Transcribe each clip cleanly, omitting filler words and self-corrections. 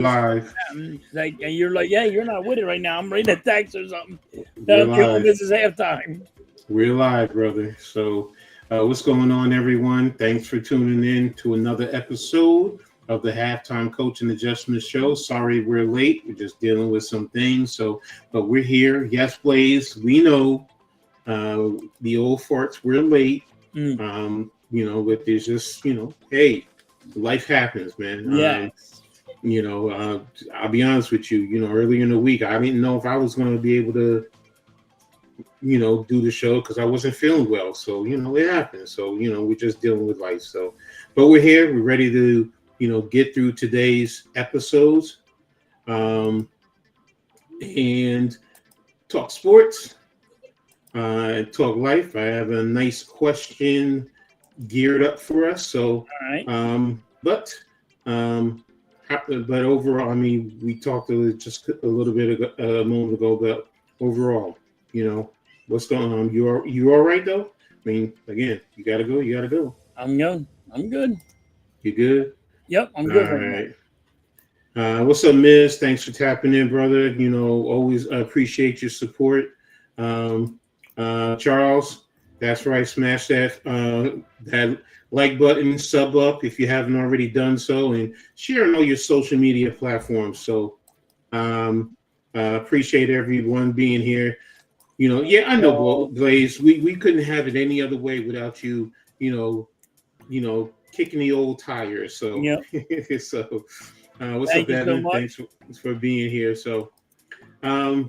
Live. Like, and you're like, yeah, you're not with it right now. I'm reading a text or something. We're Tell people live. this is halftime. We're live, brother. So, what's going on, everyone? Thanks for tuning in to another episode of the Halftime Coach and Adjustment Show. Sorry we're late. We're just dealing with some things. But we're here. Yes, Blaze. We know the old farts. We're late. But there's just, hey, life happens, man. Yes. I'll be honest with you, earlier in the week, I didn't know if I was going to be able to, do the show because I wasn't feeling well. So, it happens. So, we're just dealing with life. So, but we're here. We're ready to, get through today's episodes and talk sports, talk life. I have a nice question geared up for us. So, All right. But overall, I mean, we talked just a little bit ago, a moment ago, but overall, what's going on? You all right though? I mean, again, you gotta go. You gotta go. I'm good. I'm good. You good? Yep, I'm All good right right. What's up, Miz? Thanks for tapping in, brother. Always appreciate your support. Charles, that's right. Smash that like button, sub up if you haven't already done so, and share on all your social media platforms. So, appreciate everyone being here. I know, Blaze. We couldn't have it any other way without you. Kicking the old tires. So, Yep. so what's Thank up, you so Evan? much. Thanks for being here. So, a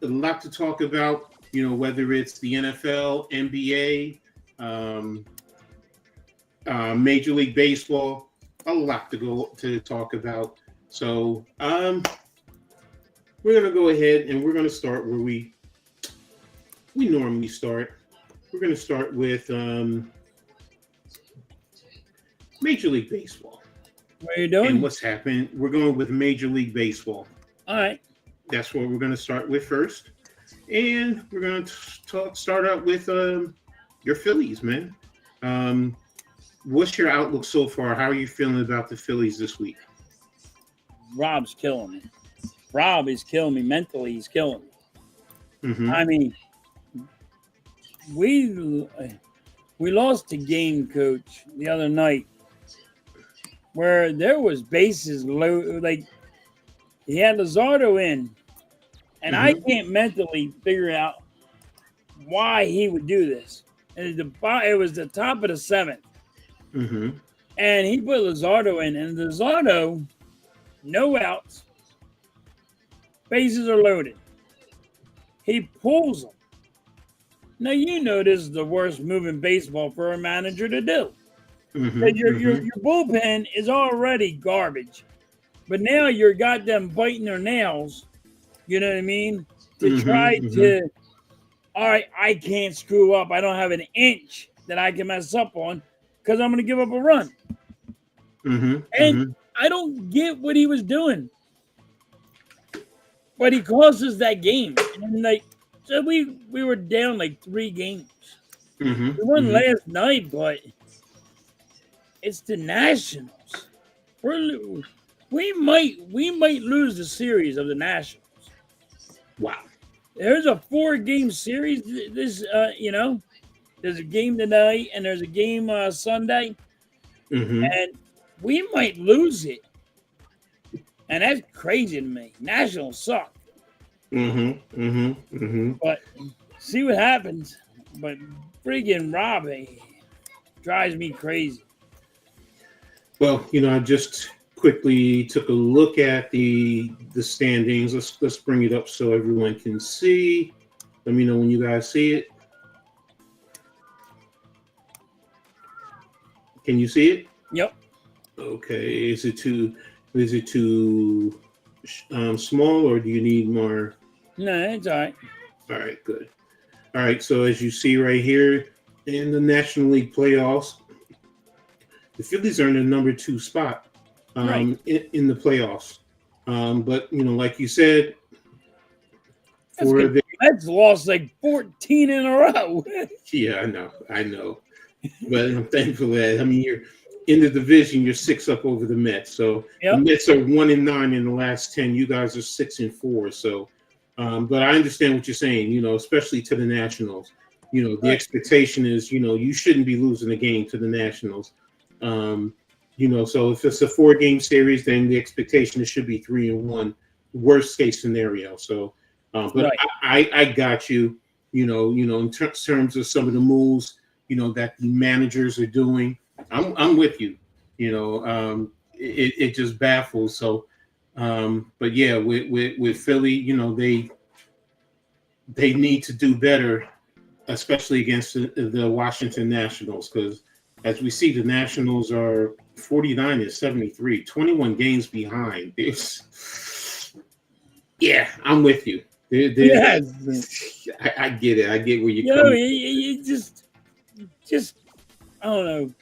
lot to talk about. Whether it's the NFL, NBA, Major League Baseball, a lot to talk about. So, we're gonna go ahead and we're gonna start where we normally start. We're gonna start with Major League Baseball. What are you doing? And what's happened? We're going with Major League Baseball. All right. That's what we're going to start with first. And we're going to start out with your Phillies, man. What's your outlook so far? How are you feeling about the Phillies this week? Rob's killing me. Rob is killing me mentally. He's killing me. Mm-hmm. I mean, we lost a game, Coach, the other night where there was bases low. Like he had Luzardo in, and I can't mentally figure out why he would do this. And it was the top of the seventh, and he put Luzardo in, and Luzardo, no outs, bases are loaded. He pulls them. Now this is the worst move in baseball for a manager to do. Your bullpen is already garbage, but now you're got them biting their nails. You know what I mean? To try to, all right, I can't screw up. I don't have an inch that I can mess up on because I'm going to give up a run. And I don't get what he was doing, but he cost us that game. And so we were down like 3 games. We won last night, but it's the Nationals. We might lose the series of the Nationals. Wow. There's a 4-game series. There's a game tonight and there's a game Sunday, and we might lose it. And that's crazy to me. Nationals suck. But see what happens. But friggin' Robbie drives me crazy. Well, I just quickly took a look at the standings. Let's bring it up so everyone can see. Let me know when you guys see it. Can you see it? Yep. Okay. Is it too small, or do you need more? No, it's all right. All right, good. All right, so as you see right here in the National League playoffs, the Phillies are in the number 2 spot in the playoffs. But like you said, Mets lost like 14 in a row. Yeah, I know. But I'm thankful that in the division, you're 6 up over the Mets. So the Mets are 1-9 in the last 10. You guys are 6-4. So, but I understand what you're saying. You know, especially to the Nationals. You know, the expectation is, you know, you shouldn't be losing a game to the Nationals. You know, so if it's a 4-game series, then the expectation it should be 3-1, worst case scenario. So, but I got you. You know, in terms of some of the moves, you know, that the managers are doing, I'm with you. You know, it just baffles. So, but yeah, with Philly, you know, they need to do better, especially against the Washington Nationals, because as we see, the Nationals are 49-73, 21 games behind. Yeah, I'm with you. Yes. I get it. I get where you're coming. You just I don't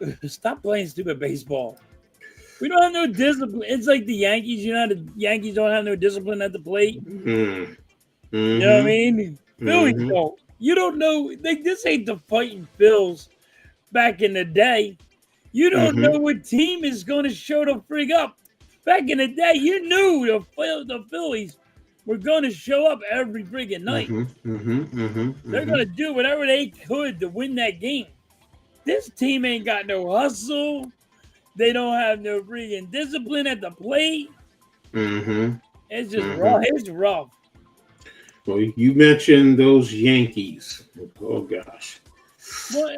know. Stop playing stupid baseball. We don't have no discipline. It's like the Yankees. You know, the Yankees don't have no discipline at the plate. Mm-hmm. You know what I mean? Phillies don't. You don't know. This ain't the fighting Phils back in the day. You don't know what team is going to show the frig up. Back in the day, you knew the Phillies were going to show up every friggin' night. They're going to do whatever they could to win that game. This team ain't got no hustle. They don't have no friggin' discipline at the plate. It's just rough. It's rough. Well, you mentioned those Yankees. Oh gosh.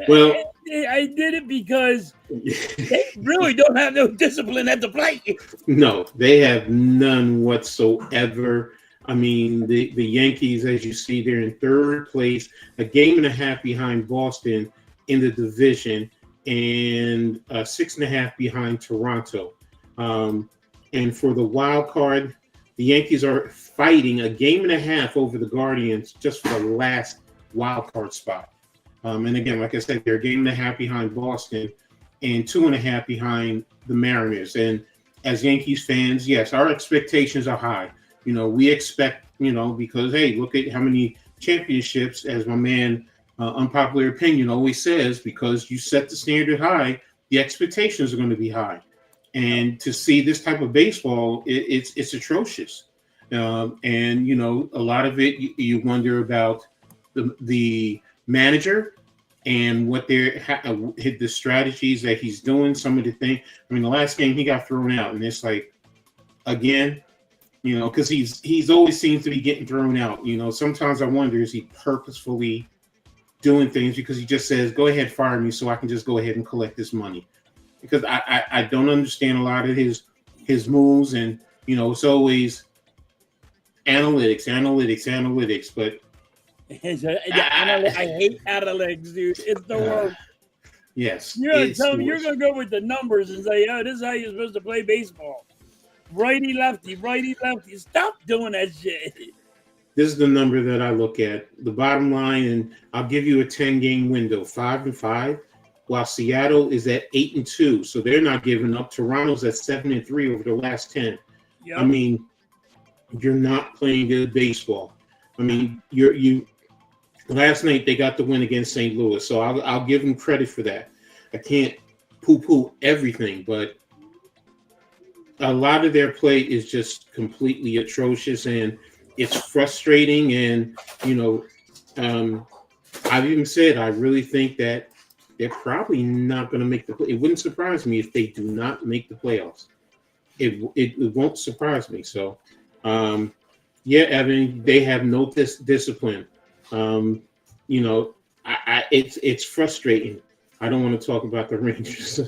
Well, I did it because they really don't have no discipline at the plate. No, they have none whatsoever. I mean, the Yankees, as you see, they're in 3rd place, a game and a half behind Boston in the division, and 6.5 behind Toronto. And for the wild card, the Yankees are fighting a game and a half over the Guardians just for the last wild card spot. And again, like I said, they're a game and a half behind Boston and 2.5 behind the Mariners. And as Yankees fans, yes, our expectations are high. You know, we expect, you know, because, hey, look at how many championships, as my man, Unpopular Opinion always says, because you set the standard high, the expectations are going to be high. And to see this type of baseball, it's atrocious. And, you know, a lot of it, you wonder about the manager and what the strategies that he's doing, some of the things. I mean, the last game he got thrown out, and it's like, again, you know, because he's always seems to be getting thrown out. You know, sometimes I wonder, is he purposefully doing things because he just says, go ahead, fire me so I can just go ahead and collect this money? Because I don't understand a lot of his moves, and, you know, it's always analytics, but I hate analytics, dude. It's the worst. Yes. You're going to tell me you're going to go with the numbers and say, oh, this is how you're supposed to play baseball. Righty, lefty. Stop doing that shit. This is the number that I look at. The bottom line, and I'll give you a 10-game window, 5-5, while Seattle is at 8-2. So they're not giving up. Toronto's at 7-3 over the last 10. Yep. I mean, you're not playing good baseball. I mean, you. Last night they got the win against St. Louis, so I'll give them credit for that. I can't poo-poo everything, but a lot of their play is just completely atrocious, and it's frustrating. And, you know, I've even said I really think that they're probably not going to make the play. It wouldn't surprise me if they do not make the playoffs. It won't surprise me. So, yeah, Evan, they have no discipline. You know, it's frustrating. I don't want to talk about the Rangers.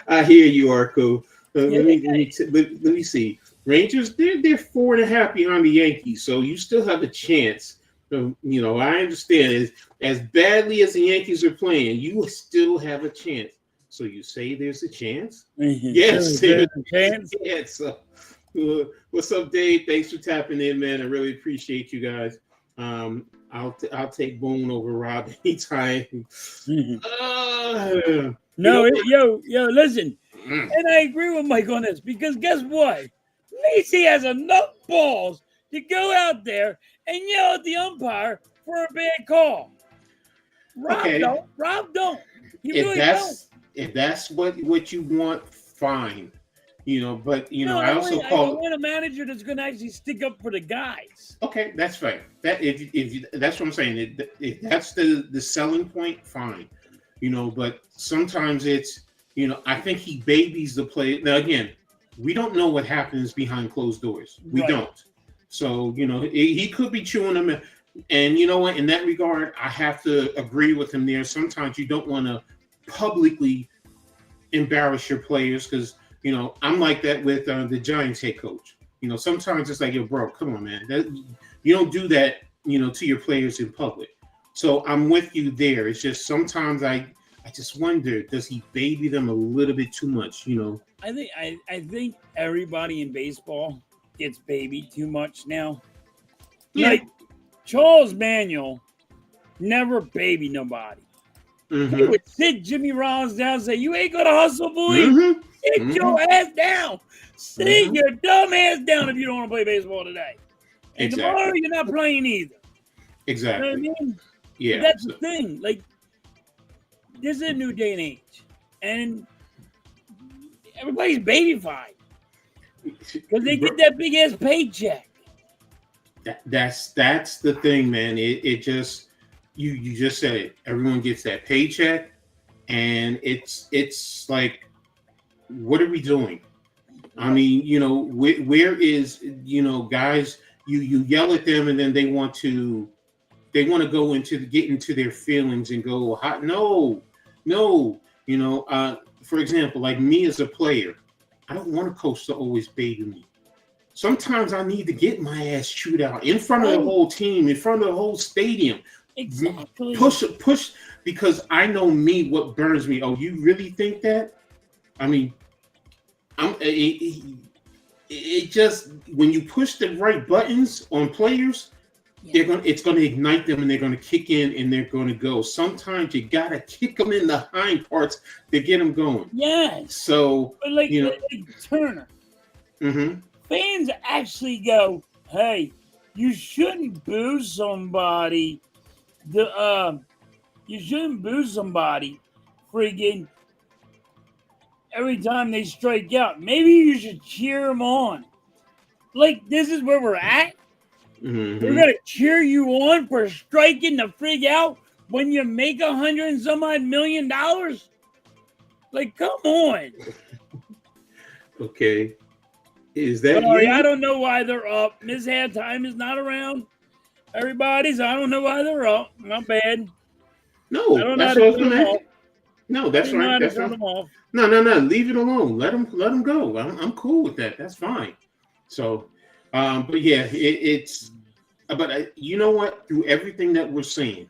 I hear you, Arco. Let me see. Rangers, they're 4.5 behind the Yankees, so you still have a chance. You know, I understand as badly as the Yankees are playing, you still have a chance. So you say there's a chance? Yes, there's a chance. Yes. So, what's up, Dave? Thanks for tapping in, man. I really appreciate you guys. I'll take Boone over Rob anytime. Yo, listen. And I agree with Mike on this, because guess what? At least he has enough balls to go out there and yell at the umpire for a bad call. Rob don't. You if really don't. that's what you want, fine. But No, I also I call. want a manager that's going to actually stick up for the guys. Okay, that's fine. That if that's what I'm saying. If that's the selling point, fine. But sometimes it's I think he babies the play. Now again, we don't know what happens behind closed doors. We Right. don't. So he could be chewing them. And you know what? In that regard, I have to agree with him there. Sometimes you don't want to publicly embarrass your players because I'm like that with the Giants head coach. Sometimes it's like, yo, bro, come on, man. You don't do that, to your players in public. So I'm with you there. It's just sometimes I just wonder, does he baby them a little bit too much? I think everybody in baseball gets babied too much now. Yeah. Like Charles Manuel never babied nobody. Mm-hmm. He would sit Jimmy Rollins down and say, "You ain't gonna hustle, boy. Mm-hmm. Sit your ass down. Sit Mhm. your dumb ass down if you don't want to play baseball today. And Exactly. tomorrow you're not playing either." Exactly. You know what I mean? Yeah. That's the thing. Like, this is a new day and age, and everybody's babyfied because they get that big ass paycheck. That's the thing, man. It just you just said it. Everyone gets that paycheck, and it's like, what are we doing? I mean, where is guys? You yell at them, and then they want to go get into their feelings and go, no. For example, like me as a player, I don't want a coach to always baby me. Sometimes I need to get my ass chewed out in front of the whole team, in front of the whole stadium. Exactly. Push, because I know me, what burns me. Oh, you really think that? I mean, it just, when you push the right buttons on players, it's gonna ignite them, and they're gonna kick in, and they're gonna go. Sometimes you gotta kick them in the hind parts to get them going. Yes. So, but like Turner, fans actually go, "Hey, you shouldn't boo somebody. You shouldn't boo somebody, friggin' every time they strike out. Maybe you should cheer them on." Like, this is where we're at. We're gonna cheer you on for striking the frig out when you make $100 and some odd million. Like, come on. Okay. Is that Sorry, you? I don't know why they're up. Miss Halftime is not around. Everybody's, I don't know why they're up. Not bad. No, I don't that's know what I how was to turn gonna them ask. off. No, that's right. That's turn right. them off. No. Leave it alone. Let them go. I'm cool with that. That's fine. So, but yeah, it's. But you know what? Through everything that we're seeing,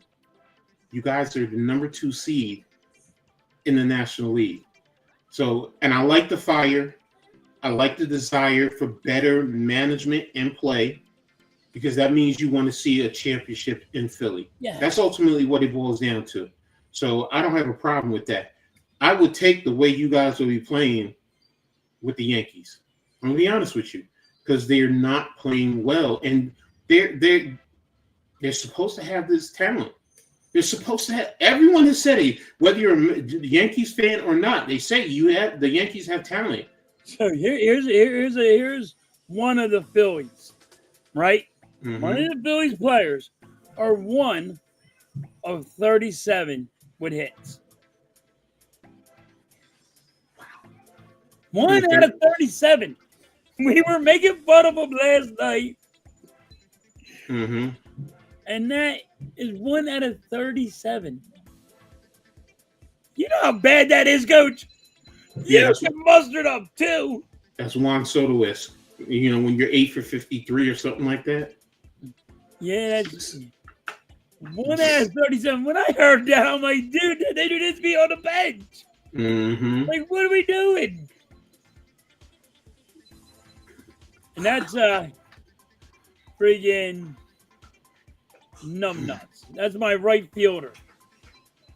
you guys are the number 2 seed in the National League. So, and I like the fire. I like the desire for better management and play, because that means you want to see a championship in Philly. Yeah. That's ultimately what it boils down to. So I don't have a problem with that. I would take the way you guys will be playing with the Yankees. I'm gonna be honest with you, because they're not playing well, and they're supposed to have this talent. They're supposed to have. Everyone has said it, whether you're a Yankees fan or not. They say the Yankees have talent. So here's one of the Phillies, right? Mm-hmm. One of the Phillies players are one of 37 with hits. One out of 37. We were making fun of him last night. Mm-hmm. And that is 1 out of 37. You know how bad that is, Coach? You can muster it up, too. That's Juan Soto-esque. When you're 8 for 53 or something like that. Yeah, that's 1 out of 37. When I heard that, I'm like, dude, they do this be on the bench. Mm-hmm. Like, what are we doing? And that's friggin' numbnuts. That's my right fielder.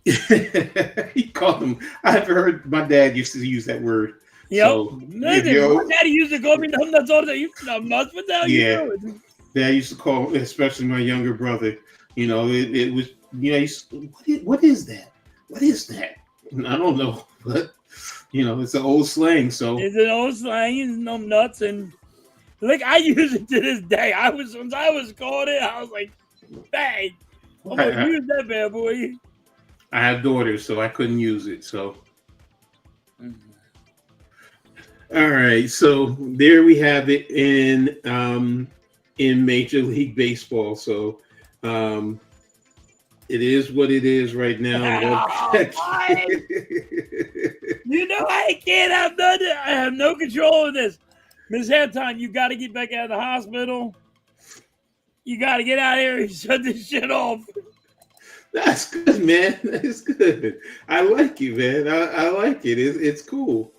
He called him. I've heard my dad used to use that word. Yep. So, my daddy used to call me numbnuts all the time. You numbnuts? What the hell you doing? Dad used to call, especially my younger brother. It was. What is that? What is that? I don't know, but it's an old slang. So It's an old slang, it's no nuts, and like I use it to this day. Once I was called it, I was like, bang, I'm gonna use that bad boy. I have daughters, so I couldn't use it. So all right, so there we have it in Major League Baseball. So it is what it is right now. I can't have nothing. I have no control of this. Miss Halftime, you got to get back out of the hospital. You got to get out of here and shut this shit off. That's good, man. That's good. I like you, man. I like it. It's cool.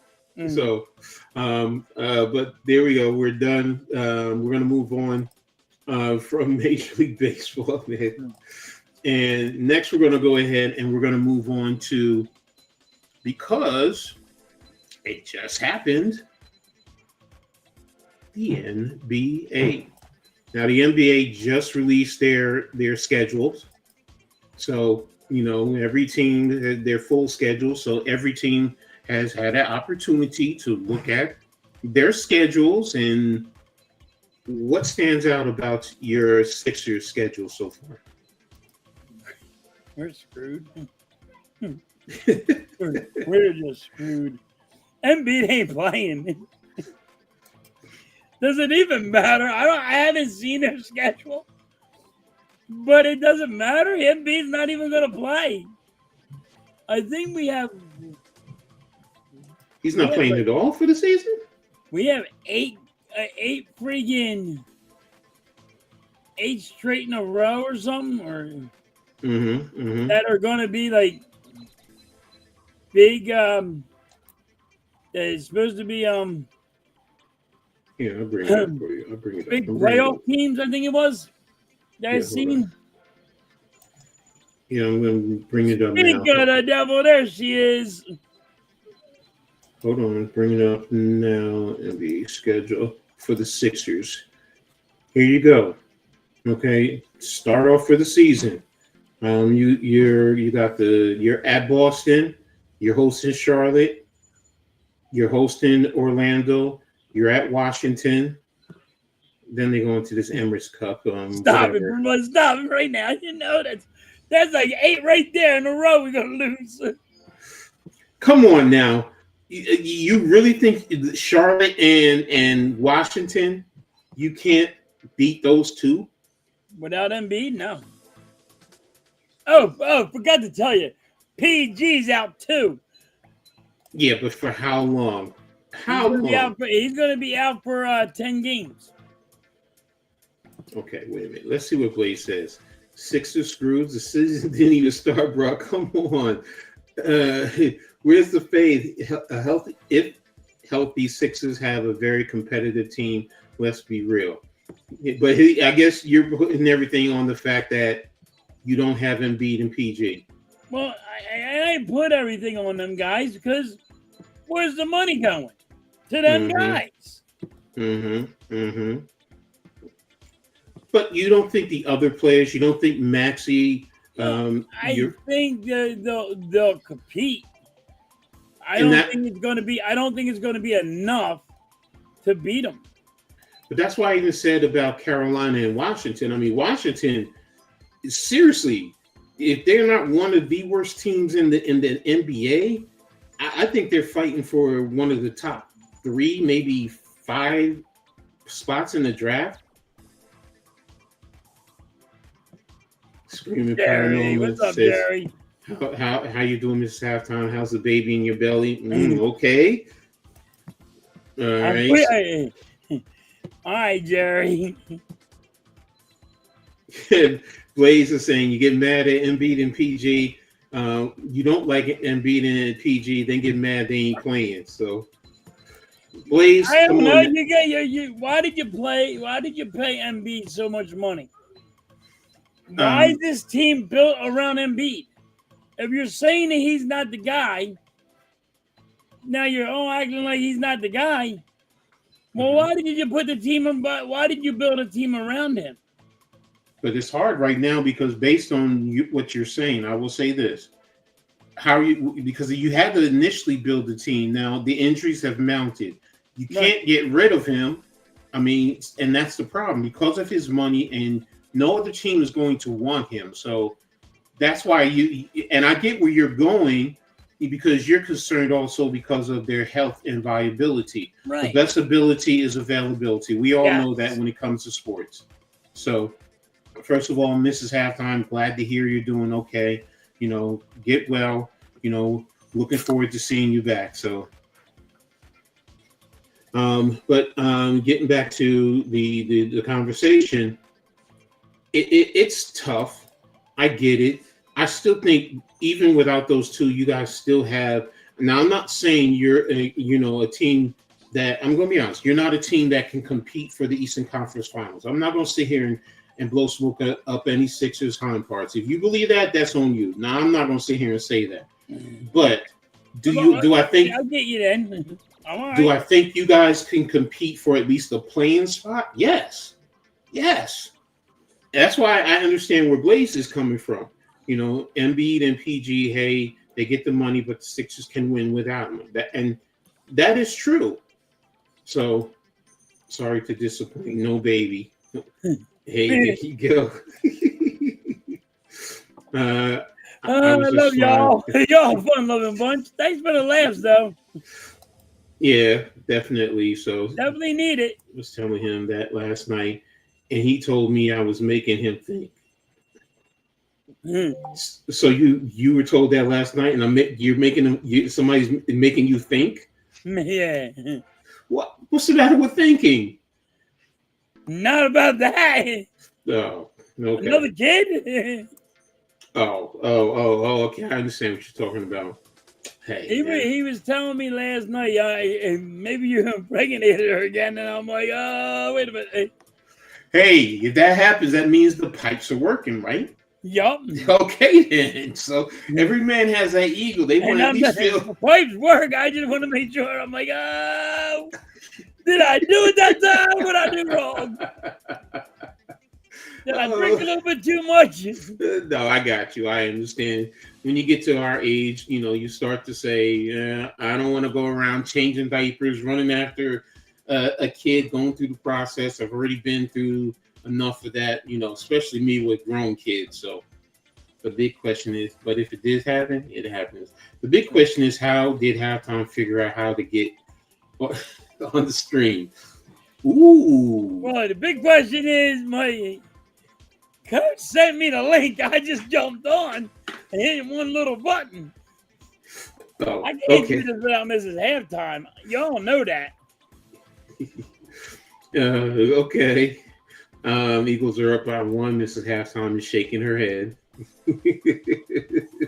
So, but there we go. We're done. We're going to move on from Major League Baseball, man. And next, we're going to go ahead and we're going to move on to, because it just happened, the NBA. Now, the NBA just released their schedules. So, every team, their full schedule. So every team has had an opportunity to look at their schedules. And what stands out about your Sixers schedule so far? We're screwed. We're just screwed. Embiid ain't playing. Does it even matter? I haven't seen their schedule, but it doesn't matter. Embiid's not even going to play. I think we have. He's not playing at all for the season? We have eight straight in a row or something, or that are going to be like big. It's supposed to be Yeah, I'll bring it up for you. Big playoff teams, I think it was. That I've seen. Yeah, I'm going to bring it up now. Speak of the devil, there she is. Hold on, bring it up now in the schedule for the Sixers. Here you go. Okay, start off for the season. You're at Boston. You're hosting Charlotte. You're hosting Orlando. You're at Washington. Then they go into this Emirates Cup. Stop it right now. That's like 8 right there in a row we're going to lose. Come on now. You really think Charlotte and Washington, you can't beat those two? Without Embiid? No. Oh, forgot to tell you. PG's out too. Yeah, but for how long? How long? He's going to be out for 10 games. Okay, wait a minute. Let's see what Blaze says. Sixers screwed. The season didn't even start, bro. Come on. Where's the faith? If healthy Sixers have a very competitive team, let's be real. But I guess you're putting everything on the fact that you don't have Embiid and PG. Well, I put everything on them guys because where's the money going? To them guys. But you don't think the other players, you don't think Maxey? I think they'll compete. I don't think it's going to be enough to beat them. But that's why I even said about Carolina and Washington. I mean, Washington, seriously, if they're not one of the worst teams in the NBA, I think they're fighting for one of the top 3, maybe 5 spots in the draft. Screaming Jerry, what's up, says, Jerry? How you doing, Mrs. Halftime? How's the baby in your belly? Okay. All right. All right, Jerry. Blaze is saying you get mad at Embiid and PG. You don't like Embiid and PG, then get mad they ain't playing. So, Blaze, I don't know. Why did you pay Embiid so much money? Why is this team built around Embiid? If you're saying that he's not the guy, now you're acting like he's not the guy. Well, why did you put the team in? Why did you build a team around him? But it's hard right now because based on what you're saying, I will say this: how are you? Because you had to initially build the team. Now the injuries have mounted. You can't get rid of him. I mean, and that's the problem because of his money, and no other team is going to want him. So that's why you. And I get where you're going because you're concerned also because of their health and viability. Right. The best ability is availability. We all Yes. know that when it comes to sports. So, first of all, Mrs. Halftime, glad to hear you're doing okay. You know, get well. You know, looking forward to seeing you back. So, but getting back to the conversation, it's tough. I get it. I still think even without those two, you guys still have. Now, I'm not saying you're a team that I'm going to be honest. You're not a team that can compete for the Eastern Conference Finals. I'm not going to sit here and blow smoke up any Sixers hind parts. If you believe that, that's on you. Now, I'm not going to sit here and say that. But do I think I'll get you then. do I think you guys can compete for at least a playing spot? Yes. That's why I understand where Blaze is coming from. You know, Embiid and PG, hey, they get the money, but the Sixers can win without them. That is true. So, sorry to disappoint. No, baby. Hey, there you go. I love y'all. Y'all a fun-loving bunch. Thanks for the laughs, though. Yeah, definitely. So, definitely need it. I was telling him that last night, and he told me I was making him think. So you were told that last night, and you're making him. Somebody's making you think. Yeah. What's the matter with thinking? Not about that. Oh, okay. Another kid. Oh. Okay, I understand what you're talking about. Hey, he was telling me last night, maybe you impregnated her again, and I'm like, oh, wait a minute. Hey, if that happens, that means the pipes are working, right? Yup. Okay, then. So every man has that ego. They want to at least feel the pipes work. I just want to make sure. I'm like, oh, did I do it that time? What I do wrong? Did I drink a little bit too much? No, I got you. I understand. When you get to our age, you start to say, yeah, I don't want to go around changing diapers, running after a kid, going through the process. I've already been through enough of that, especially me with grown kids. So the big question is, but if it did happen, it happens. The big question is, how did Halftime figure out how to get on the screen? Ooh. Well, the big question is, my coach sent me the link. I just jumped on and hit one little button. Oh, I can't do this without Mrs. Halftime. Y'all know that. Okay. Eagles are up by 1. Mrs. Halftime is shaking her head.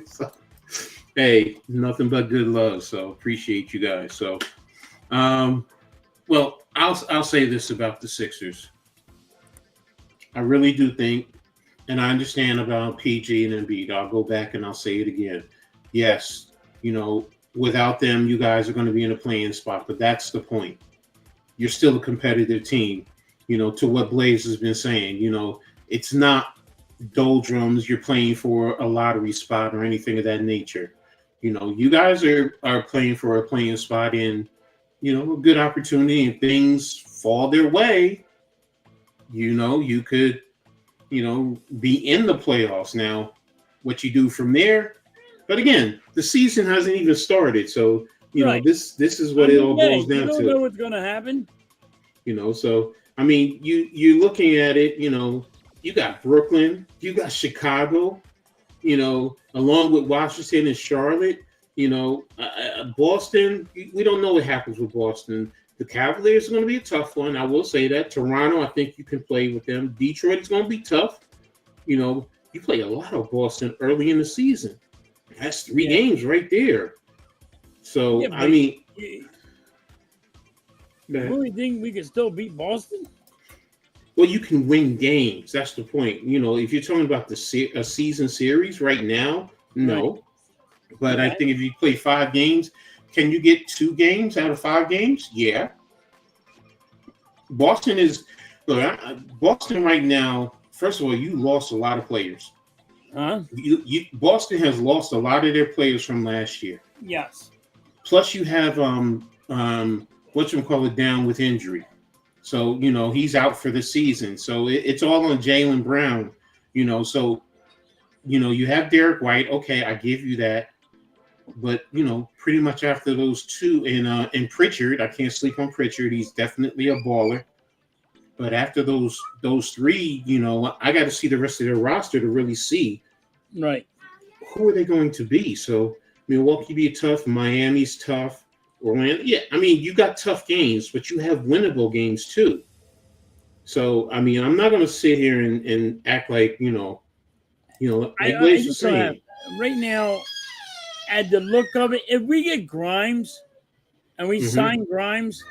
So, hey, nothing but good love. So appreciate you guys. So, well, I'll say this about the Sixers. I really do think, and I understand about PG and Embiid. I'll go back and I'll say it again. Yes, without them, you guys are going to be in a playing spot. But that's the point. You're still a competitive team. To what Blaze has been saying, it's not doldrums. You're playing for a lottery spot or anything of that nature. You guys are playing for a playing spot in, a good opportunity, and things fall their way. You could, be in the playoffs. Now, what you do from there, but again, the season hasn't even started, so right. This is what it all boils down to. You don't know what's going to happen. So I mean, you're looking at it. You got Brooklyn, you got Chicago, along with Washington and Charlotte. Boston. We don't know what happens with Boston. The Cavaliers are going to be a tough one. I will say that. Toronto, I think you can play with them. Detroit is going to be tough. You play a lot of Boston early in the season. That's 3 games right there. So, I mean... You think we can still beat Boston? Well, you can win games. That's the point. If you're talking about a season series right now, no. Right. But I think if you play 5 games, can you get 2 games out of 5 games? Yeah. Boston right now, first of all, you lost a lot of players. Huh? Boston has lost a lot of their players from last year. Yes. Plus, you have whatchamacallit down with injury. So, he's out for the season. So it's all on Jaylen Brown, So, you have Derek White. Okay, I give you that. But, pretty much after those two and Pritchard, I can't sleep on Pritchard. He's definitely a baller. But after those three, I got to see the rest of their roster to really see Right. who are they going to be. So Milwaukee be tough, Miami's tough, Orlando. Yeah, I mean, you got tough games, but you have winnable games too. So I mean, I'm not going to sit here and act like like Blaze was saying. Right now, at the look of it, if we get Grimes and we sign Grimes,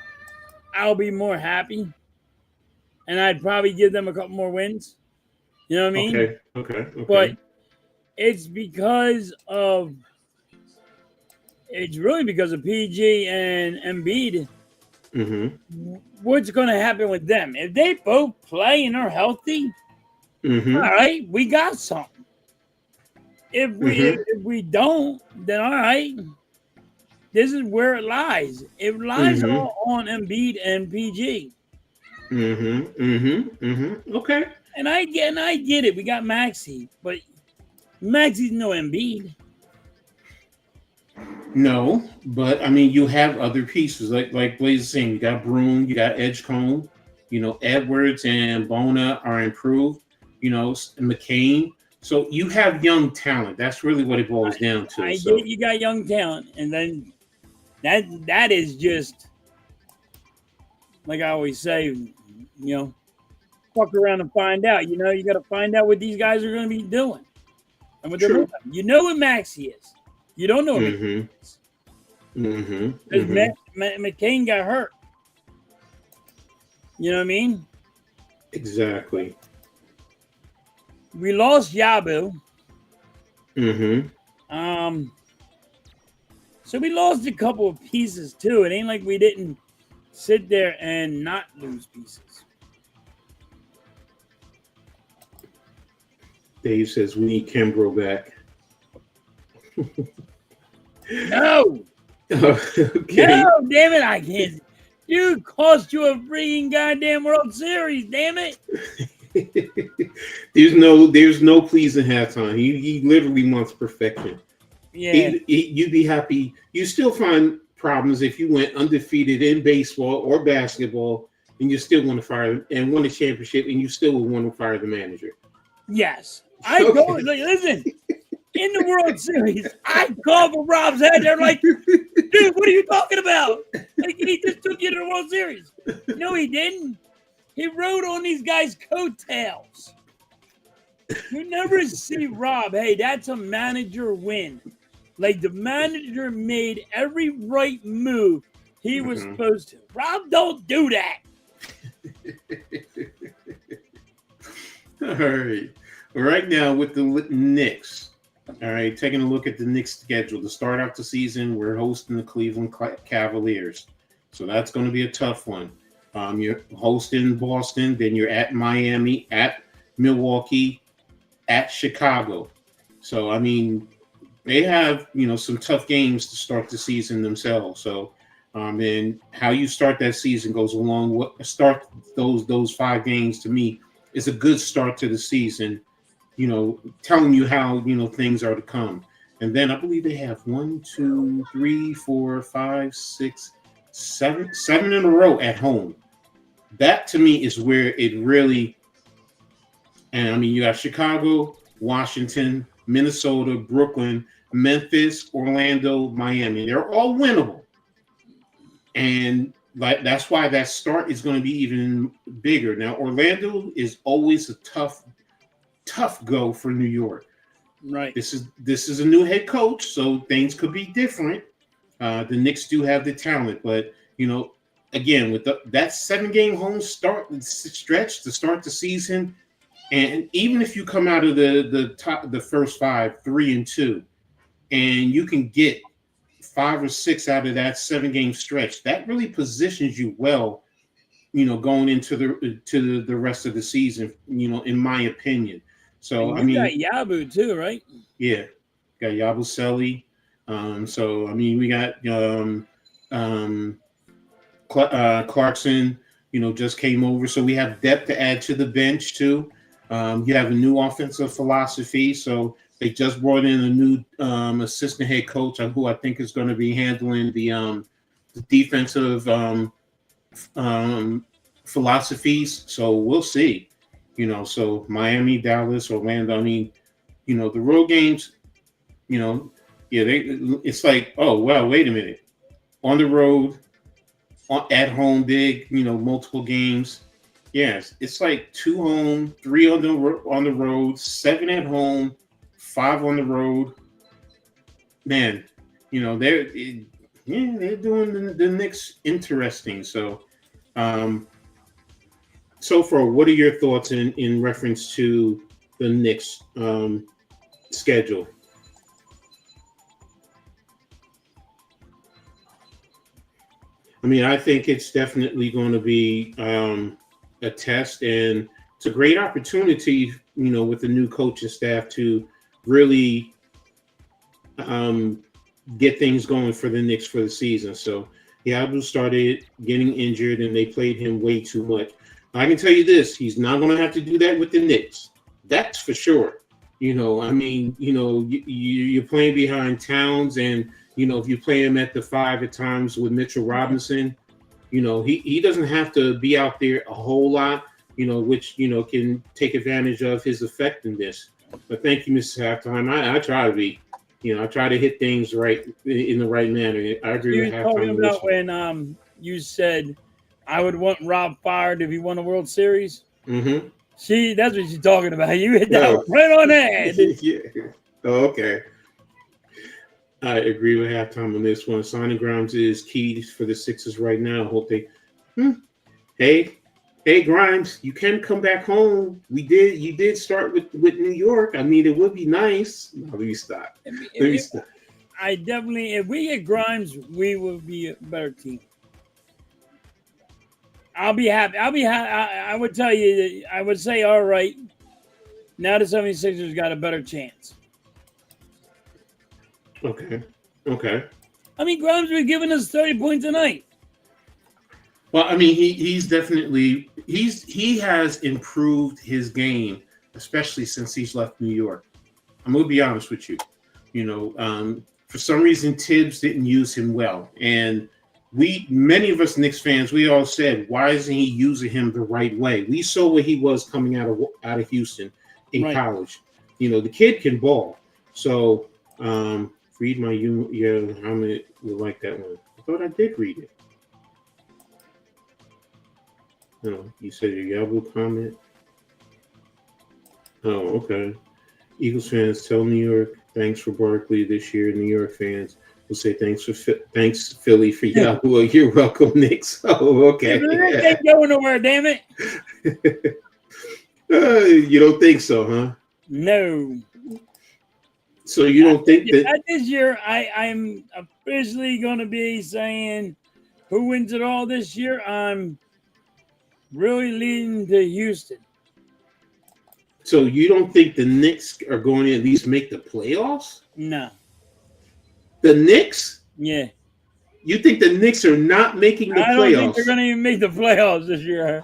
I'll be more happy, and I'd probably give them a couple more wins. You know what I mean? Okay. But it's really because of PG and Embiid. What's going to happen with them? If they both play and are healthy, all right, we got something. If we don't, then all right. This is where it lies. It lies all on Embiid and PG. Okay. And I get it. We got Maxey, but Maxey's no Embiid. No, but I mean, you have other pieces like Blaze is saying. You got Broom, you got Edgecombe, Edwards and Bona are improved. McCain. So you have young talent. That's really what it boils down to. I get you got young talent, and then that is just like I always say, fuck around and find out. You got to find out what these guys are going to be doing and what they're doing. You know what Maxey is. You don't know what McCain is. Because McCain got hurt. You know what I mean? Exactly. We lost Yabu. So we lost a couple of pieces too. It ain't like we didn't sit there and not lose pieces. Dave says we need Kimbrough back. No. Okay. No, damn it, I can't. Dude cost you a freaking goddamn World Series, damn it. There's no pleasing halftime. He literally wants perfection. Yeah. You'd be happy. You still find problems if you went undefeated in baseball or basketball and you still want to fire and won a championship and you still would want to fire the manager. Yes. Listen, in the World Series, I called for Rob's head. They're like, dude, what are you talking about? Like, he just took you to the World Series. No, he didn't. He rode on these guys' coattails. You never see Rob. Hey, that's a manager win. Like, the manager made every right move he was supposed to. Rob don't do that. All right. Right now with the Knicks. All right, taking a look at the Knicks schedule. To start out the season, we're hosting the Cleveland Cavaliers. So that's going to be a tough one. You're hosting Boston, then you're at Miami, at Milwaukee, at Chicago. So, I mean, they have, some tough games to start the season themselves. So, and how you start that season goes along. What start those 5 games to me is a good start to the season. Telling you how things are to come. And then I believe they have 1, 2, 3, 4, 5, 6, 7 in a row at home. That to me is where it really. And I mean, you have Chicago, Washington, Minnesota, Brooklyn, Memphis, Orlando, Miami. They're all winnable. And that's why that start is going to be even bigger. Now, Orlando is always a tough go for New York. Right. This is a new head coach, so things could be different. The Knicks do have the talent, but again, with that 7-game home stretch to start the season, and even if you come out of the first 5, 3-2, and you can get 5 or 6 out of that 7-game stretch, that really positions you well, going into the rest of the season. In my opinion. So, And you got Yabu too, right? yeah, got Yabusele. So, we got Clarkson, just came over. So we have depth to add to the bench too. You have a new offensive philosophy. So they just brought in a new assistant head coach who I think is going to be handling the defensive philosophies. So we'll see. So Miami, Dallas, Orlando. The road games. It's like, oh well, wait a minute. On the road, at home, big, multiple games. Yes, it's like 2 home, 3 on the road, 7 at home, 5 on the road. Man, they're doing the Knicks interesting. So, so far, what are your thoughts in reference to the Knicks schedule? I think it's definitely going to be a test, and it's a great opportunity, with the new coaching staff to really get things going for the Knicks for the season. So, Diablo started getting injured, and they played him way too much. I can tell you this: he's not going to have to do that with the Knicks. That's for sure. You're playing behind Towns, and if you play him at the 5 at times with Mitchell Robinson, he doesn't have to be out there a whole lot, which, can take advantage of his effectiveness. But thank you, Mrs. Halftime. I try to be, I try to hit things right in the right manner. I agree with Halftime. You're talking about when you said I would want Rob fired if he won a World Series? Mm-hmm. That's what you're talking about. You hit that right on the head. Yeah. Oh, okay. I agree with Halftime on this one. Signing Grimes is key for the Sixers right now. I hope they. Hey, Grimes, you can come back home. You did start with New York. It would be nice. No, let me stop. I definitely, if we get Grimes, we will be a better team. I'll be happy. I would tell you, I would say, all right, now the 76ers got a better chance. Okay. Grimes was giving us 30 points a night. Well, he's definitely he has improved his game, especially since he's left New York. I'm gonna be honest with you. For some reason Tibbs didn't use him well, and many of us Knicks fans, we all said, why isn't he using him the right way? We saw what he was coming out of Houston in college. The kid can ball. So read my how many would like that one? I thought I did read it. No, you said your Yahoo comment. Oh, okay. Eagles fans tell New York thanks for Barkley this year. New York fans will say thanks Philly for Yahoo. You're welcome, Knicks. Oh, okay. They ain't going nowhere, damn it. You don't think so, huh? No. So you don't think that this year I'm officially going to be saying who wins it all this year? I'm really leading to Houston. So you don't think the Knicks are going to at least make the playoffs? No. The Knicks? Yeah. You think the Knicks are not making the playoffs? I don't think they're going to even make the playoffs this year.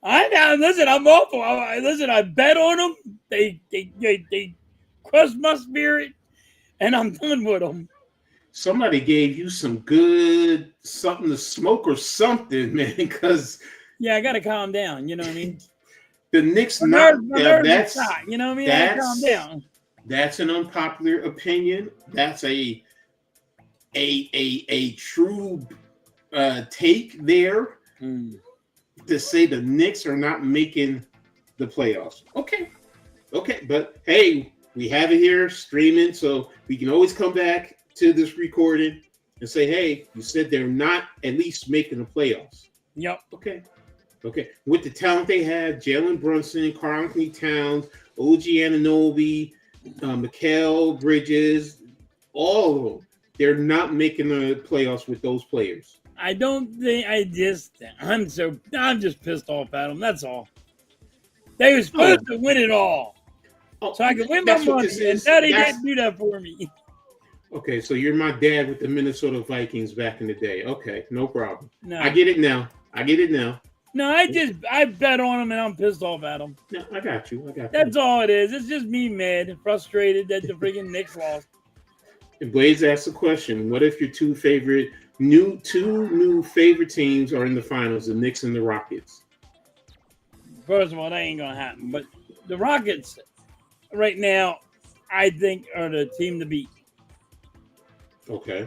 Listen, I'm awful. I bet on them. They crushed my spirit, and I'm done with them. Somebody gave you some good something to smoke or something, man, because I got to calm down. You know what I mean? The Knicks that's shot, you know what I mean? I gotta calm down. That's an unpopular opinion. That's a true take there to say the Knicks are not making the playoffs. Okay, but hey, we have it here streaming, so we can always come back to this recording and say, hey, you said they're not at least making the playoffs. Yep. Okay. With the talent they have, Jalen Brunson, Karl-Anthony Towns, OG Anunoby, Mikal Bridges, all of them, they're not making the playoffs with those players. I don't think I'm just pissed off at them. That's all. They were supposed to win it all, so I could win my That's what money, this and is. now they didn't do that for me. Okay, so you're my dad with the Minnesota Vikings back in the day. Okay, no problem. No, I get it now. no, I bet on them, and I'm pissed off at them. No, I got you. That's all it is. It's just me mad and frustrated that the freaking Knicks lost. And Blaze asked a question: what if your two new favorite teams are in the finals, the Knicks and the Rockets? First of all, that ain't gonna happen. But the Rockets, right now, I think are the team to beat. Okay.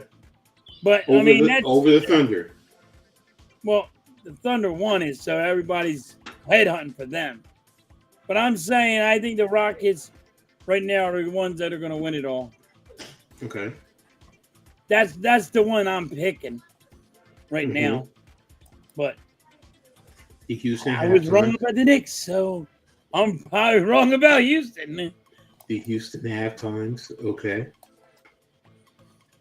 But over I mean, that's over the Thunder. Well, the Thunder won it, so everybody's headhunting for them. But I'm saying I think the Rockets right now are the ones that are going to win it all. Okay. That's the one I'm picking right now. But the Houston I was wrong about the Knicks, so I'm probably wrong about Houston. The Houston halftimes. Okay.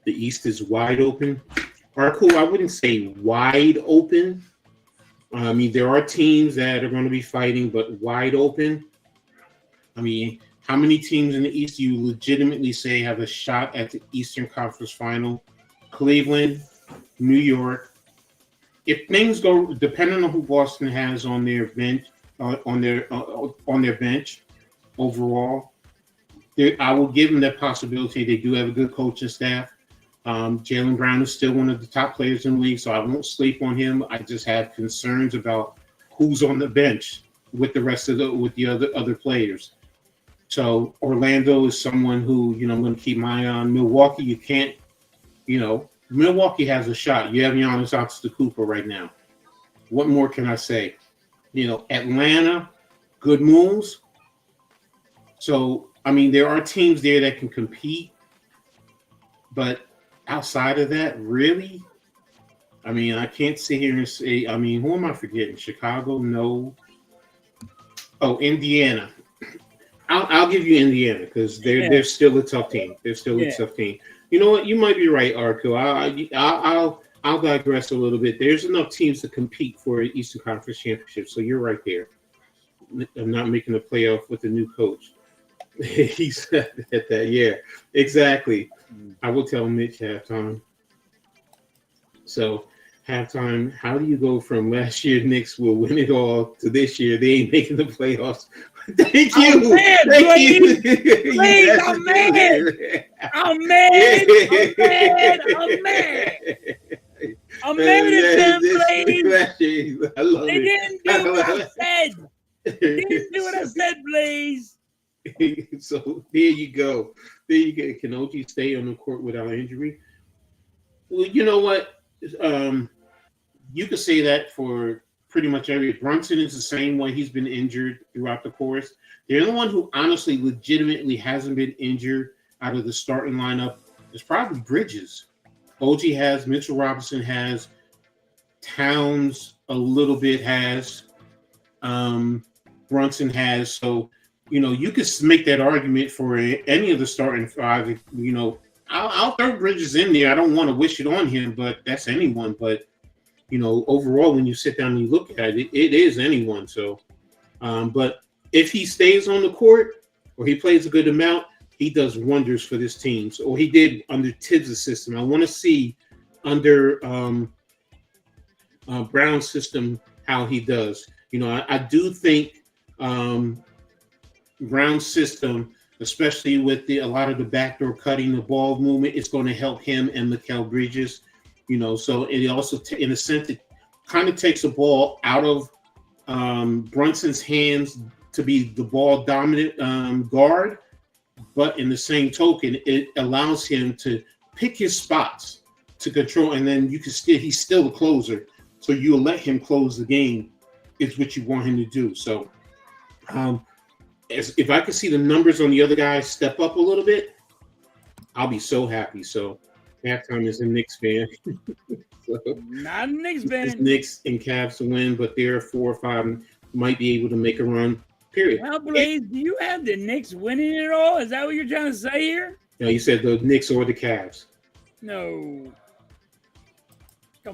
The East is wide open. All right, cool. I wouldn't say wide open. I mean, there are teams that are going to be fighting, but wide open. I mean, how many teams in the East do you legitimately say have a shot at the Eastern Conference Final? Cleveland, New York. If things go, depending on who Boston has on their bench, on their bench overall, I will give them that possibility. They do have a good coaching staff. Jaylen Brown is still one of the top players in the league, so I won't sleep on him. I just have concerns about who's on the bench with the rest of the other players. So Orlando is someone who, I'm going to keep my eye on. Milwaukee, you can't, Milwaukee has a shot. You have Giannis Antetokounmpo right now. What more can I say? Atlanta, good moves. So, I mean, there are teams there that can compete, but outside of that, really? I mean, I can't sit here and say, who am I forgetting? Chicago? No. Oh, Indiana. I'll give you Indiana because they're still a tough team. They're still a tough team. You know what? You might be right, Arco. I'll digress a little bit. There's enough teams to compete for an Eastern Conference championship, so you're right there. I'm not making a playoff with a new coach. He said that. Yeah, exactly. I will tell Mitch halftime. So halftime, how do you go from last year Knicks will win it all to this year they ain't making the playoffs? Thank you. Thank you. Please, I'm mad. I'm mad. I'm mad at them, Blaze. I love they didn't do what I said. They didn't do what I said, Blaze. So there you go. Can OG stay on the court without injury? Well, you know what? You could say that for pretty much every. Brunson is the same way. He's been injured throughout the course. The only one who honestly, legitimately hasn't been injured out of the starting lineup is probably Bridges. OG has, Mitchell Robinson has, Towns a little bit has, Brunson has. So, you could make that argument for any of the starting five. I'll throw Bridges in there. I don't want to wish it on him, but that's anyone. But, overall, when you sit down and you look at it, it is anyone. So, but if he stays on the court or he plays a good amount, he does wonders for this team. So, or he did under Tibbs' system. I want to see under Brown's system how he does. I do think Brown's system, especially with a lot of the backdoor cutting, the ball movement, it's going to help him and Mikal Bridges. So it also, in a sense, it kind of takes the ball out of Brunson's hands to be the ball dominant guard. But in the same token, it allows him to pick his spots to control, and then he's still a closer. So you'll let him close the game is what you want him to do. So if I could see the numbers on the other guys step up a little bit, I'll be so happy. So halftime is a Knicks fan. So, not a Knicks fan. It's Knicks and Cavs to win, but there are 4 or 5 might be able to make a run. Period. Well, Blaze, do you have the Knicks winning it all? Is that what you're trying to say here? No, you said the Knicks or the Cavs. No.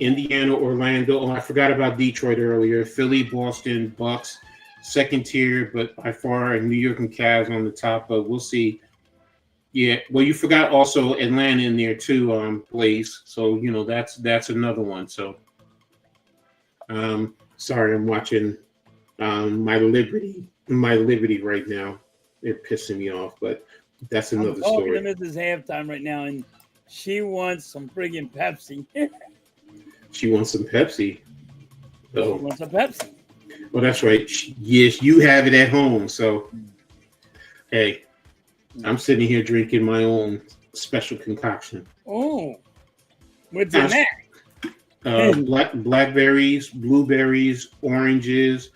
Indiana, Orlando. Oh, I forgot about Detroit earlier. Philly, Boston, Bucks, second tier, but by far New York and Cavs on the top. But we'll see. Yeah, well, you forgot also Atlanta in there too, Blaze. So that's another one. So, sorry, I'm watching my Liberty right now. They're pissing me off, but that's another I'm talking story. to Mrs. Halftime right now, and she wants some friggin' Pepsi. She wants some Pepsi. She Oh, wants a Pepsi. well, that's right. Yes, you have it at home. So, hey, I'm sitting here drinking my own special concoction. Oh, what's in that? Blackberries, blueberries, oranges,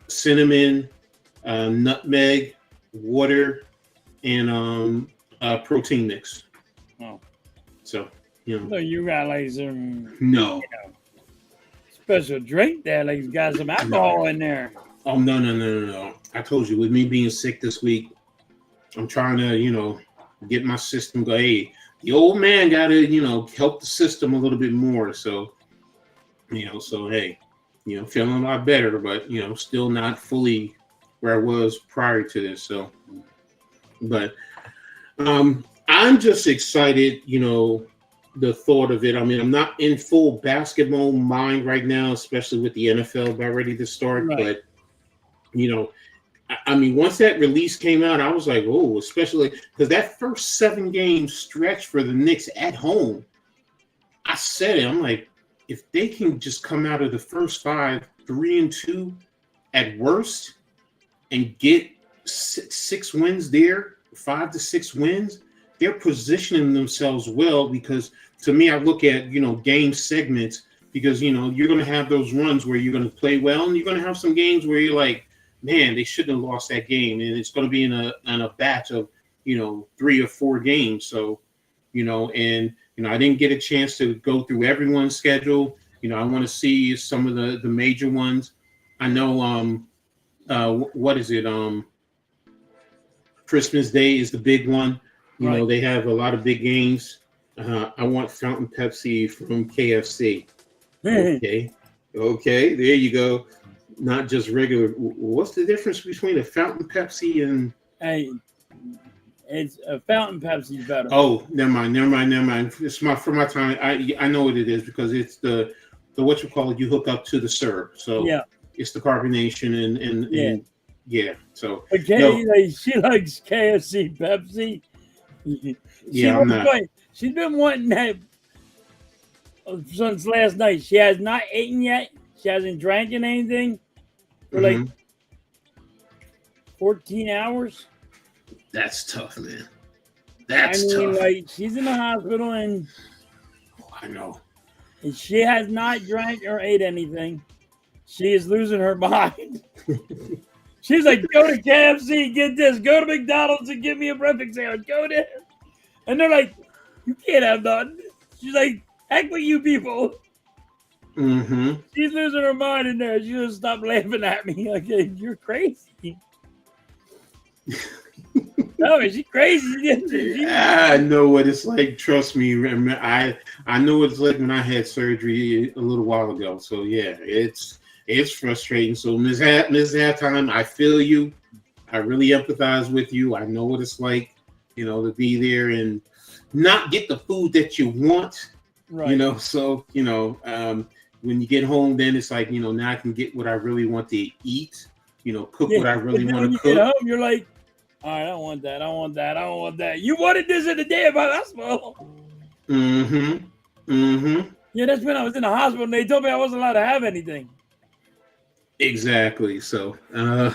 cinnamon, nutmeg, water, and protein mix. Oh, So so you got like some no. special drink there, like it's got some alcohol in there. Oh no! I told you, with me being sick this week, I'm trying to get my system go. Hey, the old man got to help the system a little bit more. So so hey, feeling a lot better, but still not fully where I was prior to this. So, but I'm just excited. The thought of it. I mean, I'm not in full basketball mind right now, especially with the NFL about ready to start. Right. But I mean, once that release came out, I was like, oh, especially because that first 7-game stretch for the Knicks at home, I said it. I'm like, if they can just come out of the first 5, 3-2 at worst, and get 6 wins there, 5 to 6 wins, they're positioning themselves well. Because to me, I look at game segments, because you're going to have those runs where you're going to play well, and you're going to have some games where you're like, man, they shouldn't have lost that game, and it's going to be in a batch of 3 or 4 games. So I didn't get a chance to go through everyone's schedule. I want to see some of the major ones. I know what is it? Christmas Day is the big one. Right. They have a lot of big games. I want fountain Pepsi from KFC. Okay, there you go. Not just regular. What's the difference between a fountain Pepsi and? Hey, it's a fountain Pepsi better. Oh, never mind. It's for my time. I know what it is, because it's the what you call it. You hook up to the syrup, so Yeah. it's the carbonation and yeah. So Okay, she likes KFC Pepsi. I'm not. She's been wanting that since last night. She has not eaten yet. She hasn't drank anything for like 14 hours. That's tough, man. That's tough. Like, she's in the hospital, and I know. And she has not drank or ate anything. She is losing her mind. She's like, go to KFC, get this. Go to McDonald's and get me a breakfast sandwich. Go there. And they're like, you can't have none. She's like, heck with you people. Mm-hmm. She's losing her mind in there. She just stopped laughing at me. Like, you're crazy. No, is she crazy? I know what it's like. Trust me. I know what it's like when I had surgery a little while ago. So yeah, it's frustrating. So Ms. Halftime, I feel you. I really empathize with you. I know what it's like, to be there and not get the food that you want. Right. So when you get home, then it's like, now I can get what I really want to eat. Cook what I really want to cook. Get home, you're like, all right, I don't want that. I don't want that. I don't want that. You wanted this in the day of my hospital. Mm-hmm. Mm-hmm. Yeah, that's when I was in the hospital and they told me I wasn't allowed to have anything. Exactly. So, are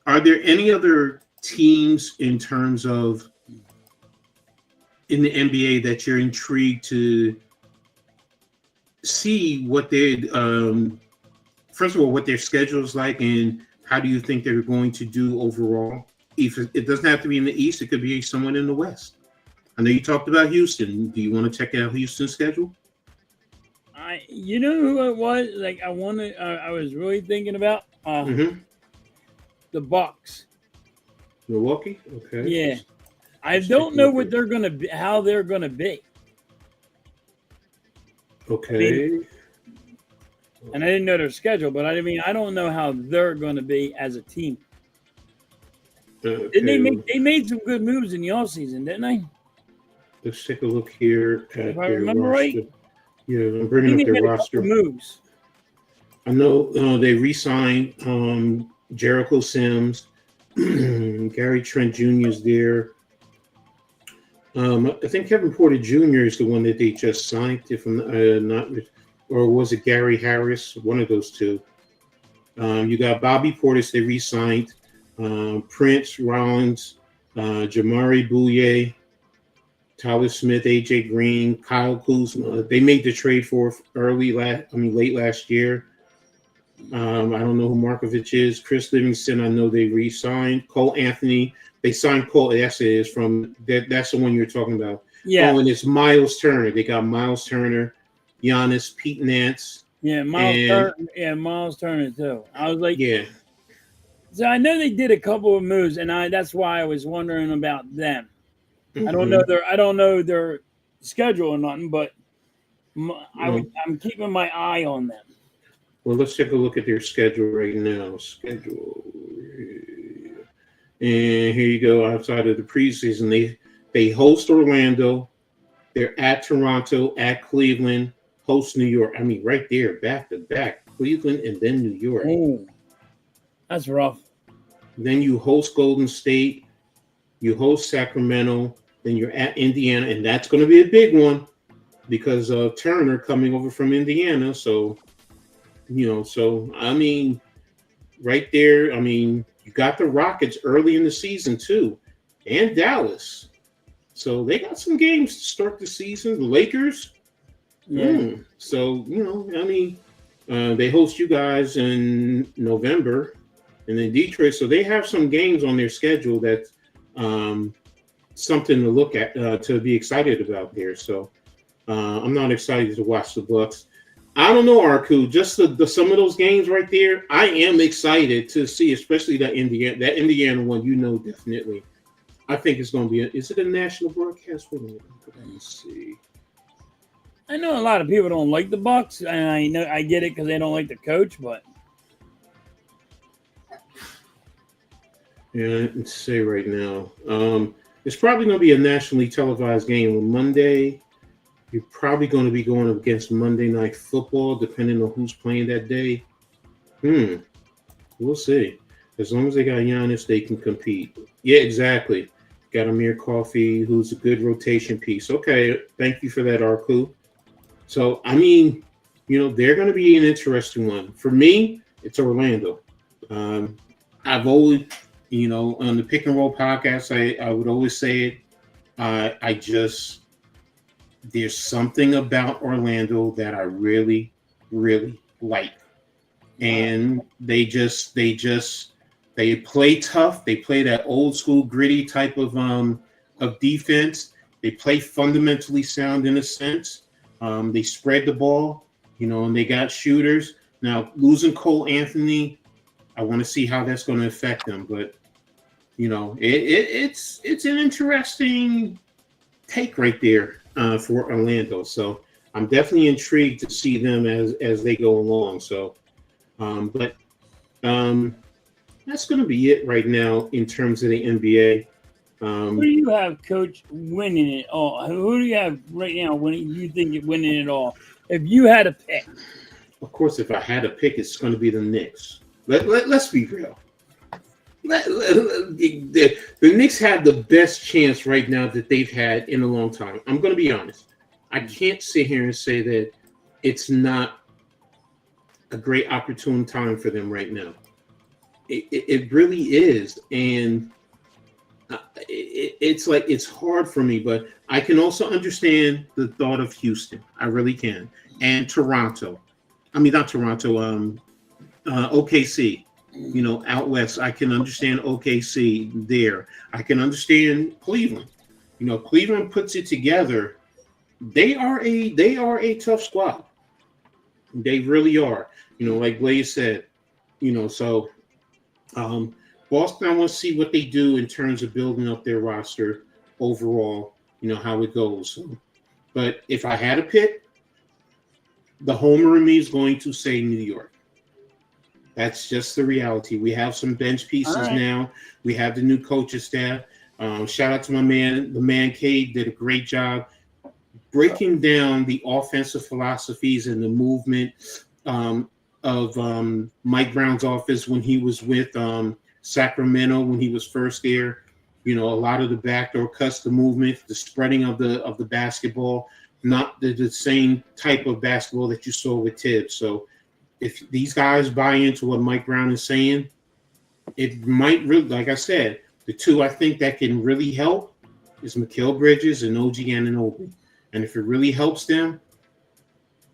there any other teams in terms of in the NBA that you're intrigued to see what they, first of all, what their schedule is like, and how do you think they're going to do overall? If it doesn't have to be in the East, it could be someone in the West. I know you talked about Houston. Do you want to check out Houston's schedule? You know who it was? Like I was really thinking about the Bucks. Milwaukee. Okay. Yeah, I don't know what they're gonna be, how they're gonna be. Okay. and I didn't know their schedule. But I mean, I don't know how they're going to be as a team. Didn't they Okay, make? They made some good moves in the offseason, didn't they? let's take a look here If at I their remember right, roster. Yeah, I'm I bringing think up they their made a couple roster. moves. I know they re-signed Jericho Sims. Gary Trent Jr. is there. I think Kevin Porter Jr. is the one that they just signed, if I'm not, or was it Gary Harris? One of those two. You got Bobby Portis, they re-signed. Prince Rollins, Jamari Bouye, Tyler Smith, AJ Green, Kyle Kuzma. They made the trade for late last year. I don't know who Markovich is. Chris Livingston, I know they re-signed. Cole Anthony, they signed Cole. That's it. Is from that. That's the one you're talking about. Yeah. Oh, and it's Miles Turner. They got Miles Turner, Giannis, Pete Nance. Yeah, Miles Turner too. I was like, Yeah. so I know they did a couple of moves, and that's why I was wondering about them. Mm-hmm. I don't know their schedule or nothing, but I'm keeping my eye on them. Well, let's take a look at their schedule right now. Schedule. And here you go. Outside of the preseason, they host Orlando. They're at Toronto, at Cleveland, host New York. I mean, right there, back to back, Cleveland and then New York. Oh, that's rough. Then you host Golden State, you host Sacramento, then you're at Indiana, and that's going to be a big one because of Turner coming over from Indiana. So, I mean, right there, I mean, you got the Rockets early in the season too, and Dallas. So they got some games to start the season. The Lakers. Yeah. So, I mean, they host you guys in November and then Detroit. So they have some games on their schedule that's something to look at, to be excited about there. So I'm not excited to watch the Bucks. I don't know, Arku. Just the some of those games right there, I am excited to see, especially that Indiana one. Definitely. I think it's going to be. Is it a national broadcast? Wait a minute. Let me see. I know a lot of people don't like the Bucks, and I get it because they don't like the coach, but yeah, let's say right now, it's probably going to be a nationally televised game on Monday. You're probably going to be going up against Monday Night Football, depending on who's playing that day. We'll see. As long as they got Giannis, they can compete. Yeah, exactly. Got Amir Coffey, who's a good rotation piece. Okay, thank you for that, Arku. So, I mean, they're going to be an interesting one. For me, it's Orlando. I've always, on the Pick and Roll podcast, I would always say it. There's something about Orlando that I really, really like. And they play tough. They play that old school gritty type of defense. They play fundamentally sound in a sense. They spread the ball, and they got shooters. Now losing Cole Anthony, I want to see how that's going to affect them. But it's an interesting take right there for Orlando. So I'm definitely intrigued to see them as they go along. So, but that's going to be it right now in terms of the NBA. Who do you have, Coach, winning it all? Who do you have right now winning? You think you're winning it all? If you had a pick, of course, if I had a pick, it's going to be the Knicks. Let's be real. The Knicks have the best chance right now that they've had in a long time. I'm going to be honest. I can't sit here and say that it's not a great opportune time for them right now. It really is, and it's like it's hard for me, but I can also understand the thought of Houston. I really can, and Toronto. I mean, not Toronto. OKC. Out west. I can understand OKC there. I can understand Cleveland. Cleveland puts it together. They are a tough squad. They really are. Like Blaze said. So. Boston, I want to see what they do in terms of building up their roster overall, how it goes. But if I had a pick, the homer in me is going to say New York. That's just the reality. We have some bench pieces now. We have the new coaching staff. Shout out to my man, the man Cade did a great job breaking down the offensive philosophies and the movement of Mike Brown's office when he was with Sacramento when he was first there. You know, a lot of the backdoor cuts, the movement, the spreading of the basketball, not the same type of basketball that you saw with Tibbs. So if these guys buy into what Mike Brown is saying, it might really, like I said, the two I think that can really help is Mikal Bridges and OG Anunoby. And if it really helps them,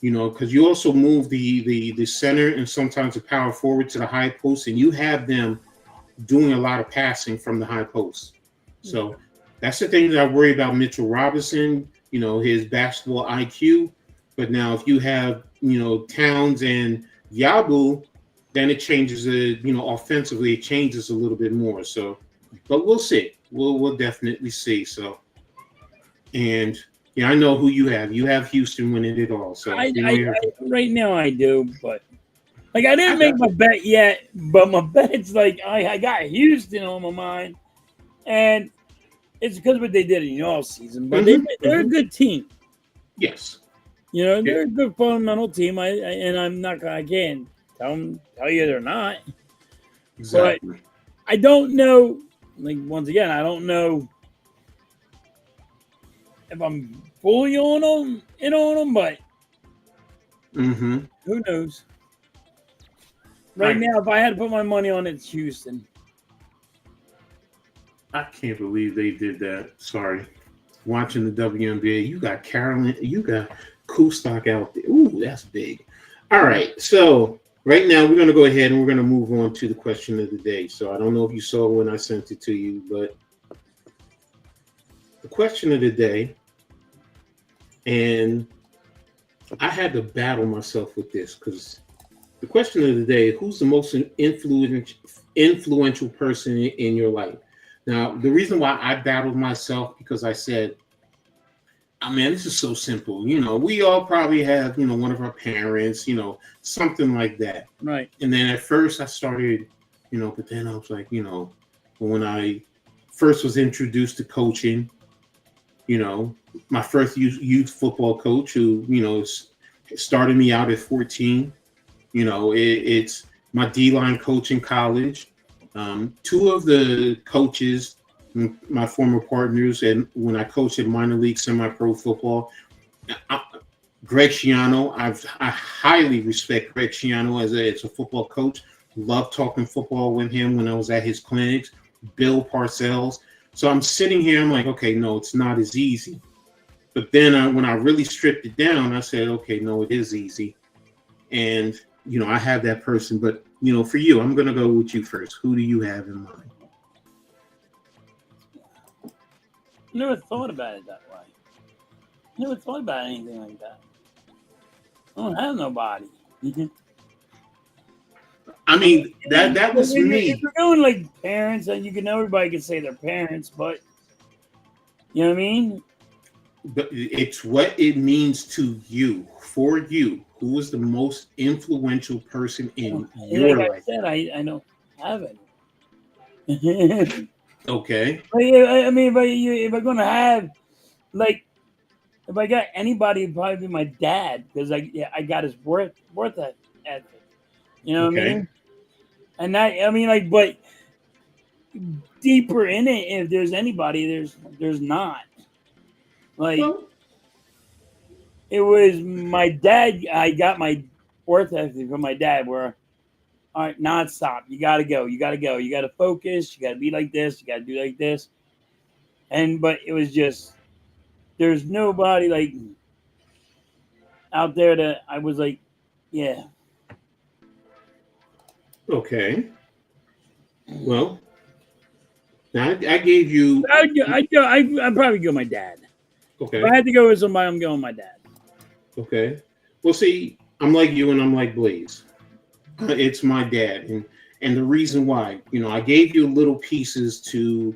you know, because you also move the center and sometimes the power forward to the high post, and you have them doing a lot of passing from the high post. So that's the thing that I worry about Mitchell Robinson, you know, his basketball IQ. But now if you have, you know, Towns and Yabu, then it changes, offensively, it changes a little bit more. So, but we'll see. We'll definitely see. So, and yeah, I know who you have. You have Houston winning it all. So right now I do, but like I didn't make my bet yet. But my bet's like I got Houston on my mind, and it's because of what they did in the off season. But they're a good team. Yes, you know they're a good fundamental team. I can't tell you they're not. Exactly. But I don't know. Like once again, I don't know if I'm fully on them, but who knows? Right now, if I had to put my money on it, it's Houston. I can't believe they did that. Sorry. Watching the WNBA, you got Carolyn, you got Kustok out there. Ooh, that's big. All right, so right now we're going to go ahead and we're going to move on to the question of the day. So I don't know if you saw when I sent it to you, but the question of the day, and I had to battle myself with this because the question of the day, who's the most influential person in your life? Now, the reason why I battled myself because I said, oh, man, this is so simple. You know, we all probably have, you know, one of our parents, you know, something like that. Right. And then at first I started, you know, but then I was like, you know, when I first was introduced to coaching, you know, my first youth football coach who, you know, started me out at 14. You know, it's my D-line coach in college. Two of the coaches, my former partners, and when I coached at minor league semi-pro football, Greg Schiano, I highly respect Greg Schiano as a football coach. Loved talking football with him when I was at his clinics. Bill Parcells. So I'm sitting here, I'm like, okay, no, it's not as easy. But then when I really stripped it down, I said, okay, no, it is easy. And, you know, I have that person. But, you know, for you, I'm going to go with you first. Who do you have in mind? Never thought about it that way. Never thought about anything like that. I don't have nobody. I mean, that was me. If you're going like parents, and everybody can say their parents, but you know what I mean? But it's what it means to you, for you. Who is the most influential person in your life? Like I said, I don't have it. Okay. I mean, if I'm gonna have, like, if I got anybody, it'd probably be my dad because I got his worth ethic. You know what I mean? And that, I mean, like, but deeper in it, if there's anybody, there's not. Like, it was my dad. I got my worth ethic from my dad. Where, all right, nonstop. You gotta go. You gotta focus. You gotta be like this. You gotta do like this. But it was just there's nobody like out there that I was like, yeah. Okay. Well, now I gave you. I'd probably go my dad. Okay. If I had to go with somebody, I'm going with my dad. Okay. Well, see, I'm like you and I'm like Blaze. It's my dad. And the reason why, you know, I gave you little pieces to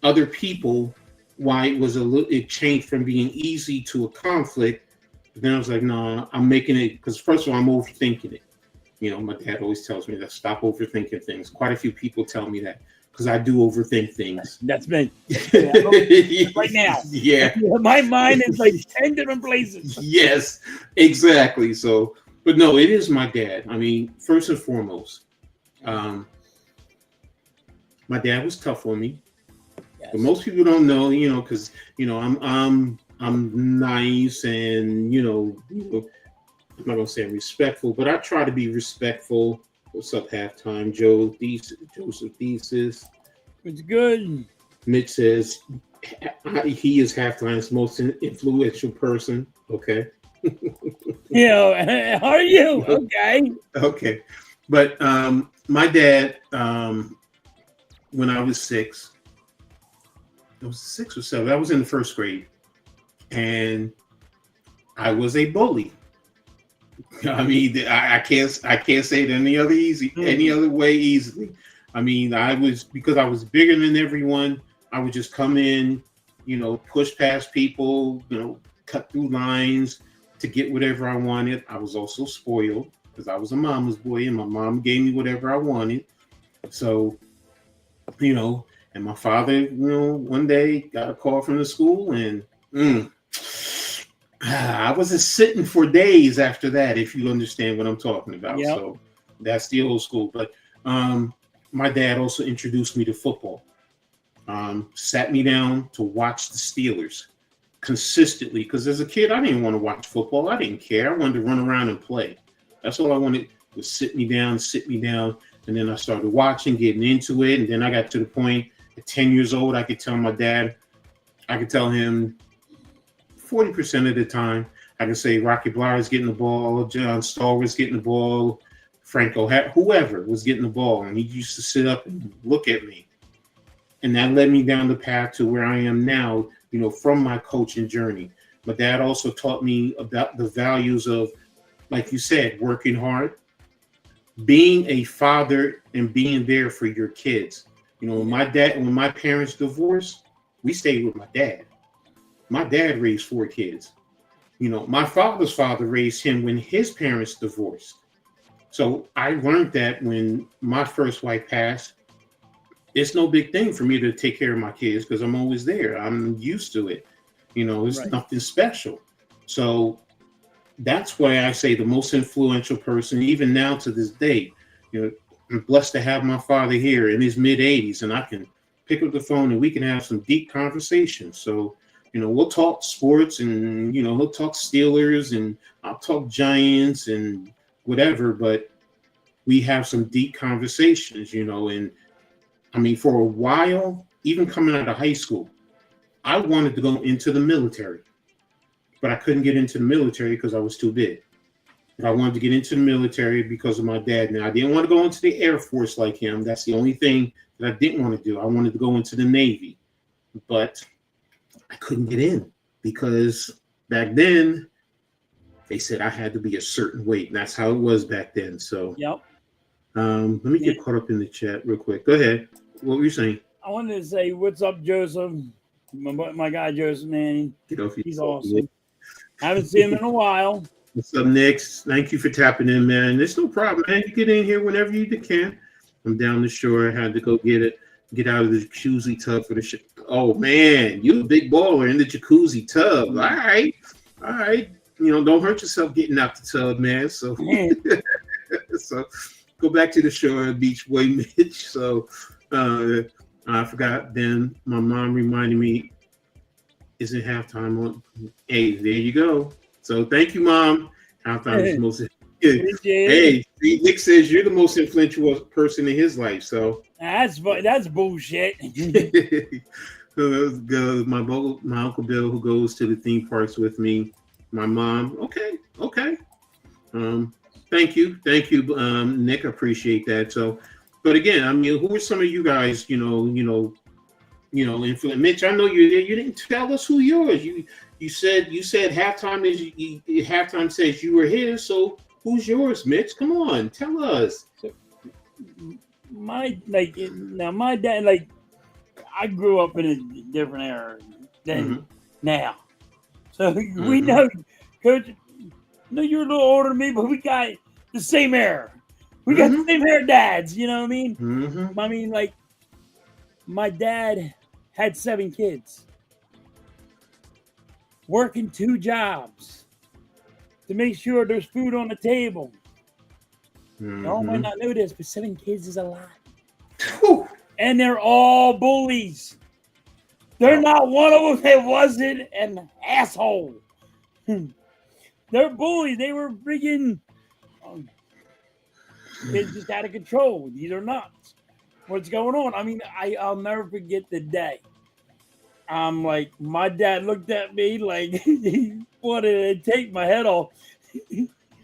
other people why it changed from being easy to a conflict But then I was like, no, I'm making it because first of all, I'm overthinking it. You know, my dad always tells me that stop overthinking things. Quite a few people tell me that because I do overthink things. That's me. Right now. Yeah. My mind is like 10 different places. Yes, exactly. So, but no, it is my dad. I mean, first and foremost, my dad was tough on me. Yes. But most people don't know, you know, because you know I'm nice and you know I'm not gonna say I'm respectful, but I try to be respectful. What's up, halftime? Joseph Thesis. It's good. Mitch says he is halftime's most influential person. Okay. Yeah, how are you? Okay. Okay. But my dad, when I was 6, it was 6 or 7. I was in the first grade, and I was a bully. I mean, I can't say it any other way easily. I mean, because I was bigger than everyone. I would just come in, you know, push past people, you know, cut through lines to get whatever I wanted. I was also spoiled because I was a mama's boy, and my mom gave me whatever I wanted. So, you know, and my father, you know, one day got a call from the school, and I wasn't sitting for days after that, if you understand what I'm talking about. Yep. So that's the old school. But my dad also introduced me to football. Sat me down to watch the Steelers consistently because as a kid, I didn't want to watch football. I didn't care. I wanted to run around and play. That's all I wanted was sit me down. And then I started watching, getting into it. And then I got to the point at 10 years old, I could tell my dad, I could tell him 40% of the time, I can say Rocky Blyer's getting the ball, John Starr was getting the ball, Franco, whoever was getting the ball. And he used to sit up and look at me. And that led me down the path to where I am now, you know, from my coaching journey. My dad also taught me about the values of, like you said, working hard, being a father and being there for your kids. You know, when my parents divorced, we stayed with my dad. My dad raised 4 kids. You know, my father's father raised him when his parents divorced. So I learned that when my first wife passed, it's no big thing for me to take care of my kids because I'm always there. I'm used to it. You know, it's nothing special. So that's why I say the most influential person, even now to this day. You know, I'm blessed to have my father here in his mid-80s, and I can pick up the phone and we can have some deep conversations. So, you know, we'll talk sports and, you know, he'll talk Steelers and I'll talk Giants and whatever, but we have some deep conversations, you know. And I mean, for a while, even coming out of high school, I wanted to go into the military, but I couldn't get into the military because I was too big. But I wanted to get into the military because of my dad. Now, I didn't want to go into the Air Force like him. That's the only thing that I didn't want to do. I wanted to go into the Navy, but I couldn't get in because back then they said I had to be a certain weight. And that's how it was back then. So, Yep. Let me get caught up in the chat real quick. Go ahead. What were you saying? I wanted to say, what's up, Joseph? My guy, Joseph, man. He's awesome. Nick. Haven't seen him in a while. What's up, Nick? Thank you for tapping in, man. There's no problem, man. You get in here whenever you can. I'm down the shore. I had to go get out of the jacuzzi tub for the shit. Oh, man. You a big baller in the jacuzzi tub. All right. You know, don't hurt yourself getting out the tub, man. So, so go back to the shore, Beach Boy Mitch. So, I forgot. Then my mom reminded me, isn't halftime on? Hey, there you go. So thank you, Mom. Halftime is the most. Hey, Nick says you're the most influential person in his life. So that's bullshit. So my Uncle Bill, who goes to the theme parks with me. My mom. Okay. Thank you, Nick. I appreciate that. So. But again, I mean, who are some of you guys, influence? Mitch, I know you didn't tell us who yours. You said halftime says you were his. So who's yours, Mitch? Come on, tell us. My dad, I grew up in a different era than now. So we know Coach No, you're a little older than me, but we got the same hair. We got the same hair dads. You know what I mean? Mm-hmm. I mean, like, my dad had 7 kids, working 2 jobs to make sure there's food on the table. Y'all might not know this, but 7 kids is a lot. Whew. And they're all bullies. They're not one of them that wasn't an asshole. They're bullies. They were freaking kids just out of control. These are nuts. What's going on? I mean, I'll never forget the day. I'm like, my dad looked at me like he wanted to take my head off.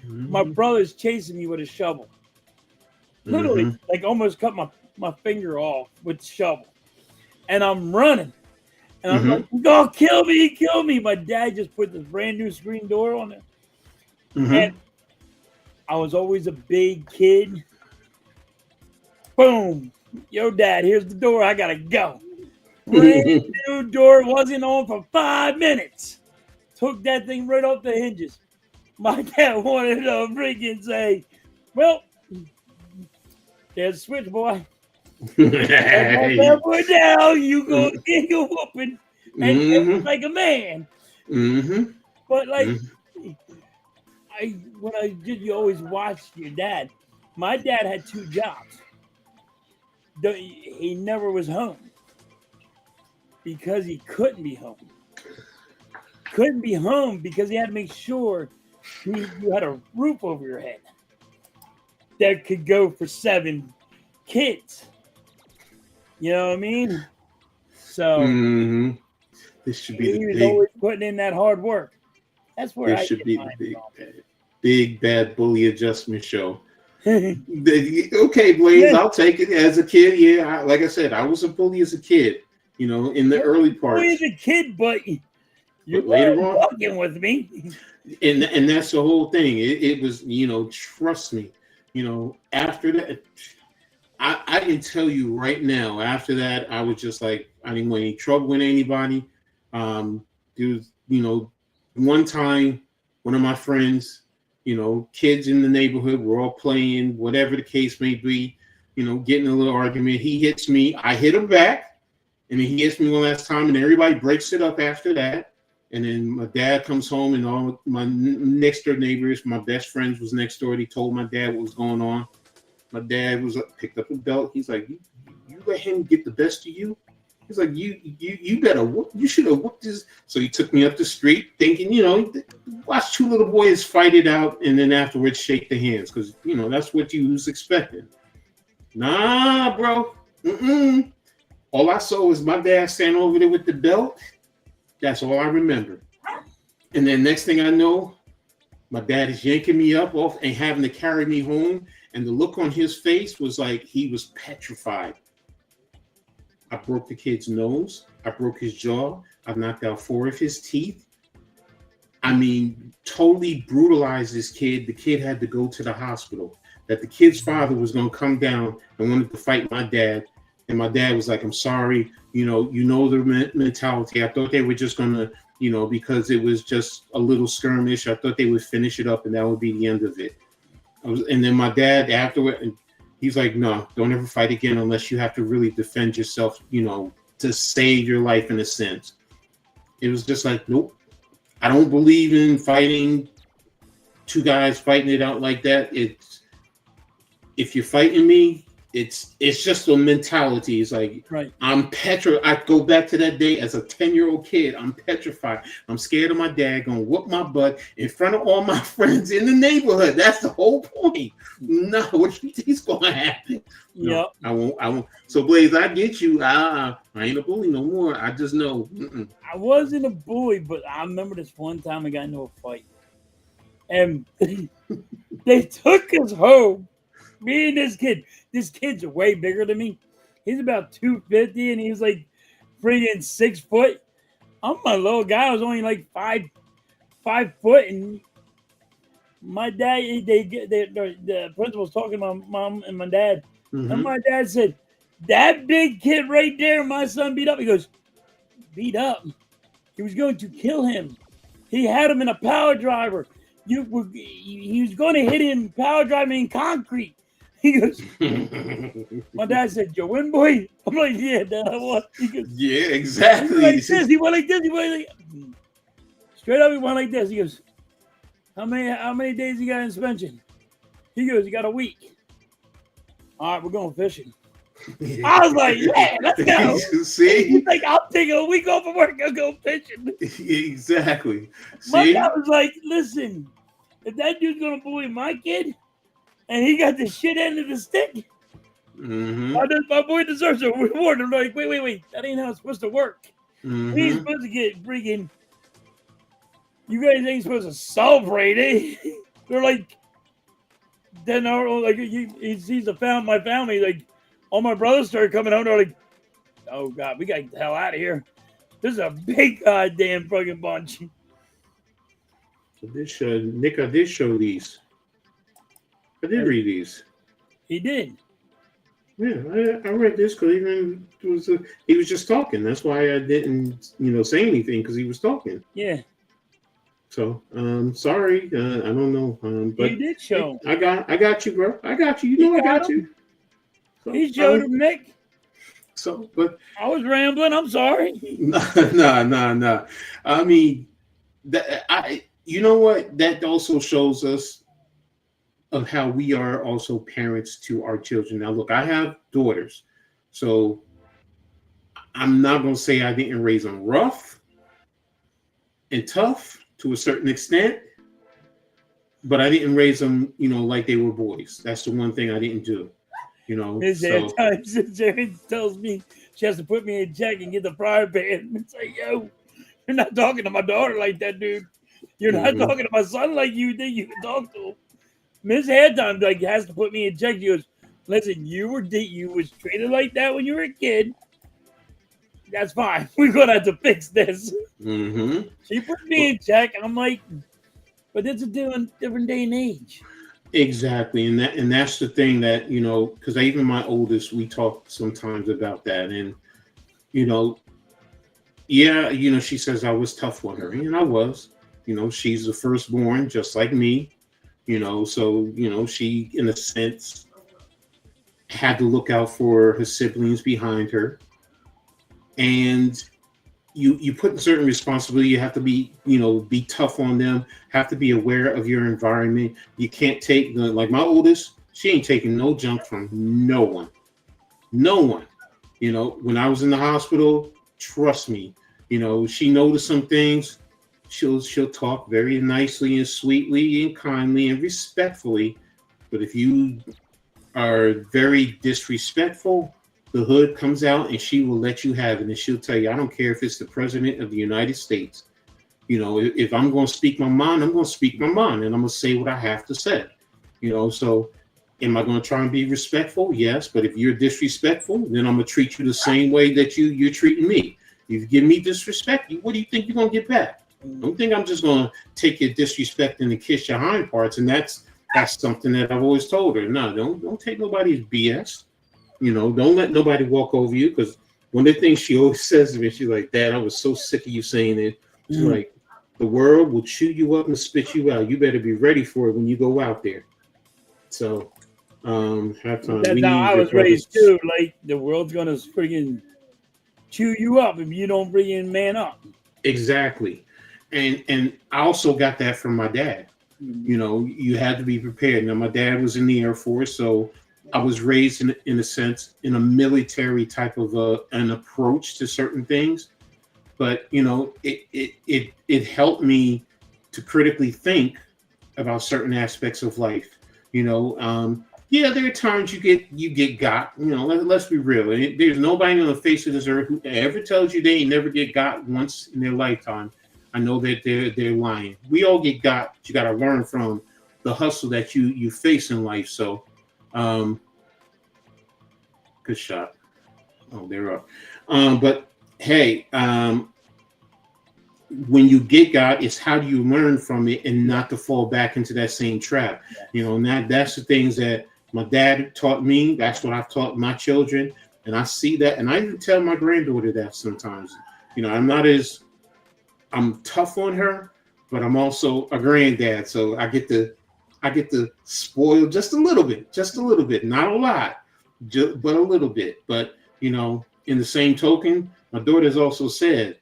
My brother's chasing me with a shovel. Literally, like almost cut my finger off with the shovel. And I'm running. And I'm like, oh, kill me. My dad just put this brand new screen door on it. And I was always a big kid. Boom. Yo, Dad, here's the door. I got to go. Brand new door. Wasn't on for 5 minutes. Took that thing right off the hinges. My dad wanted to freaking say, well, there's a switch, boy. That boy down, you go get your whooping and act like a man. But like, you always watch your dad. My dad had 2 jobs. He never was home because he couldn't be home. Couldn't be home because he had to make sure you had a roof over your head that could go for 7 kids. You know what I mean? So this should be he was always putting in that hard work. That's where this should be the big bad bully adjustment show. Okay, Blaze, I'll take it as a kid. Yeah, like I said, I was a bully as a kid. You know, in the early parts. As a kid, but you're later on fucking with me. And that's the whole thing. It was, you know, trust me. You know, after that, I can tell you right now. After that, I was just like, I didn't want any trouble with anybody. There was, you know, one time, one of my friends, you know, kids in the neighborhood were all playing, whatever the case may be, you know, getting a little argument. He hits me, I hit him back, and then he hits me one last time, and everybody breaks it up after that. And then my dad comes home, and all my next door neighbors, my best friends was next door. They told my dad what was going on. My dad was picked up a belt. He's like, you let him get the best of you? He's like, you better whoop. You should have whooped his. So he took me up the street, thinking, you know, watch 2 little boys fight it out, and then afterwards shake the hands, because you know that's what you was expecting. Nah, bro. All I saw was my dad standing over there with the belt. That's all I remember. And then next thing I know, my dad is yanking me up off and having to carry me home. And the look on his face was like he was petrified. I broke the kid's nose. I broke his jaw. I knocked out 4 of his teeth. I mean, totally brutalized this kid. The kid had to go to the hospital. That the kid's father was going to come down and wanted to fight my dad. And my dad was like, I'm sorry. You know the mentality. I thought they were just going to, you know, because it was just a little skirmish. I thought they would finish it up and that would be the end of it. And then my dad afterward, he's like, no, don't ever fight again unless you have to really defend yourself, you know, to save your life in a sense. It was just like, nope, I don't believe in fighting 2 guys fighting it out like that. If you're fighting me, it's just a mentality. It's like, right. I'm petrified. I go back to that day as a 10-year-old kid. I'm petrified. I'm scared of my dad going to whoop my butt in front of all my friends in the neighborhood. That's the whole point. No, what do you think is going to happen? No, I won't. So, Blaze, I get you. I ain't a bully no more. I just know. I wasn't a bully, but I remember this one time I got into a fight. And they took us home. Me and this kid. This kid's way bigger than me. He's about 250 and he's like freaking 6 foot. I'm a little guy. I was only like 5 foot. And my dad, the principal's talking to my mom and my dad. And my dad said, that big kid right there, my son beat up. He goes, beat up? He was going to kill him. He had him in a power driver. he was going to hit him power driving in concrete. He goes, my dad said, "You win, boy." I'm like, "Yeah, Dad, I won." He goes, Yeah, exactly. He went like this. He went like this. He went like straight up. He went like this. He goes, how many days you got in suspension? He goes, "You got a week." All right, we're going fishing. Yeah. I was like, "Yeah, let's go." See? He's like, "I'm taking a week off of work. I'll go fishing." Exactly. My See? dad was like, "Listen, if that dude's gonna bully my kid, and he got the shit end of the stick, my boy deserves a reward." I'm like, wait, that ain't how it's supposed to work. He's supposed to get freaking. You guys ain't supposed to celebrate it. They're like, then like he sees my family, like all my brothers started coming home. They're like, "Oh God, we got to get the hell out of here. This is a big goddamn fucking bunch." So this Nick, I did show these. I did read these. He did. Yeah, I read this because he was just talking. That's why I didn't, say anything because he was talking. Yeah. So, sorry, I don't know, but you did show. I got you, bro. I got you. You know, I got you. So, He showed him, Nick. So, but I was rambling. I'm sorry. No. I mean, you know what? That also shows us of how we are also parents to our children. Now, look, I have daughters, so I'm not going to say I didn't raise them rough and tough to a certain extent, but I didn't raise them, like they were boys. That's the one thing I didn't do, His times Jen tells me she has to put me in check and get the fryer pan. It's like, yo, you're not talking to my daughter like that, dude. You're not talking to my son like you think you can talk to him. Miss Headtime has to put me in check. She goes, "Listen, you was treated like that when you were a kid. That's fine. We're gonna have to fix this." She put me in check. I'm like, but it's a different day and age. Exactly, and that's the thing that because even my oldest, we talk sometimes about that, and she says I was tough on her, and I was. She's the firstborn, just like me. So she, in a sense, had to look out for her siblings behind her, and you put in certain responsibility. You have to be tough on them. Have to be aware of your environment. You can't take like my oldest. She ain't taking no junk from no one. When I was in the hospital, trust me. She noticed some things. She'll talk very nicely and sweetly and kindly and respectfully. But if you are very disrespectful, the hood comes out and she will let you have it. And she'll tell you, I don't care if it's the president of the United States. If I'm going to speak my mind, I'm going to speak my mind and I'm going to say what I have to say. So am I going to try and be respectful? Yes. But if you're disrespectful, then I'm going to treat you the same way that you're treating me. If you give me disrespect, what do you think you're going to get back? Don't think I'm just going to take your disrespect and kiss your hind parts. And that's something that I've always told her. No, don't take nobody's BS. Don't let nobody walk over you. Because one of the things she always says to me, she's like, "Dad, I was so sick of you saying it." She's like, "The world will chew you up and spit you out. You better be ready for it when you go out there." So, halftime. That's how I was raised too. Like the world's gonna freaking chew you up if you don't bring in man up. Exactly. And I also got that from my dad. You had to be prepared. Now, my dad was in the Air Force, so I was raised in a sense in a military type of an approach to certain things. But it helped me to critically think about certain aspects of life. Yeah, there are times you get got. Let's be real. There's nobody on the face of this earth who ever tells you they ain't never get got once in their lifetime. I know that they're lying. We all get got. But you got to learn from the hustle that you face in life. So, good shot. Oh, they're up. But hey, when you get got, it's how do you learn from it and not to fall back into that same trap. And that's the things that my dad taught me. That's what I've taught my children, and I see that, and I even tell my granddaughter that sometimes. I'm tough on her, but I'm also a granddad, so I get to spoil just a little bit, not a lot, but a little bit. But in the same token, my daughter's also said,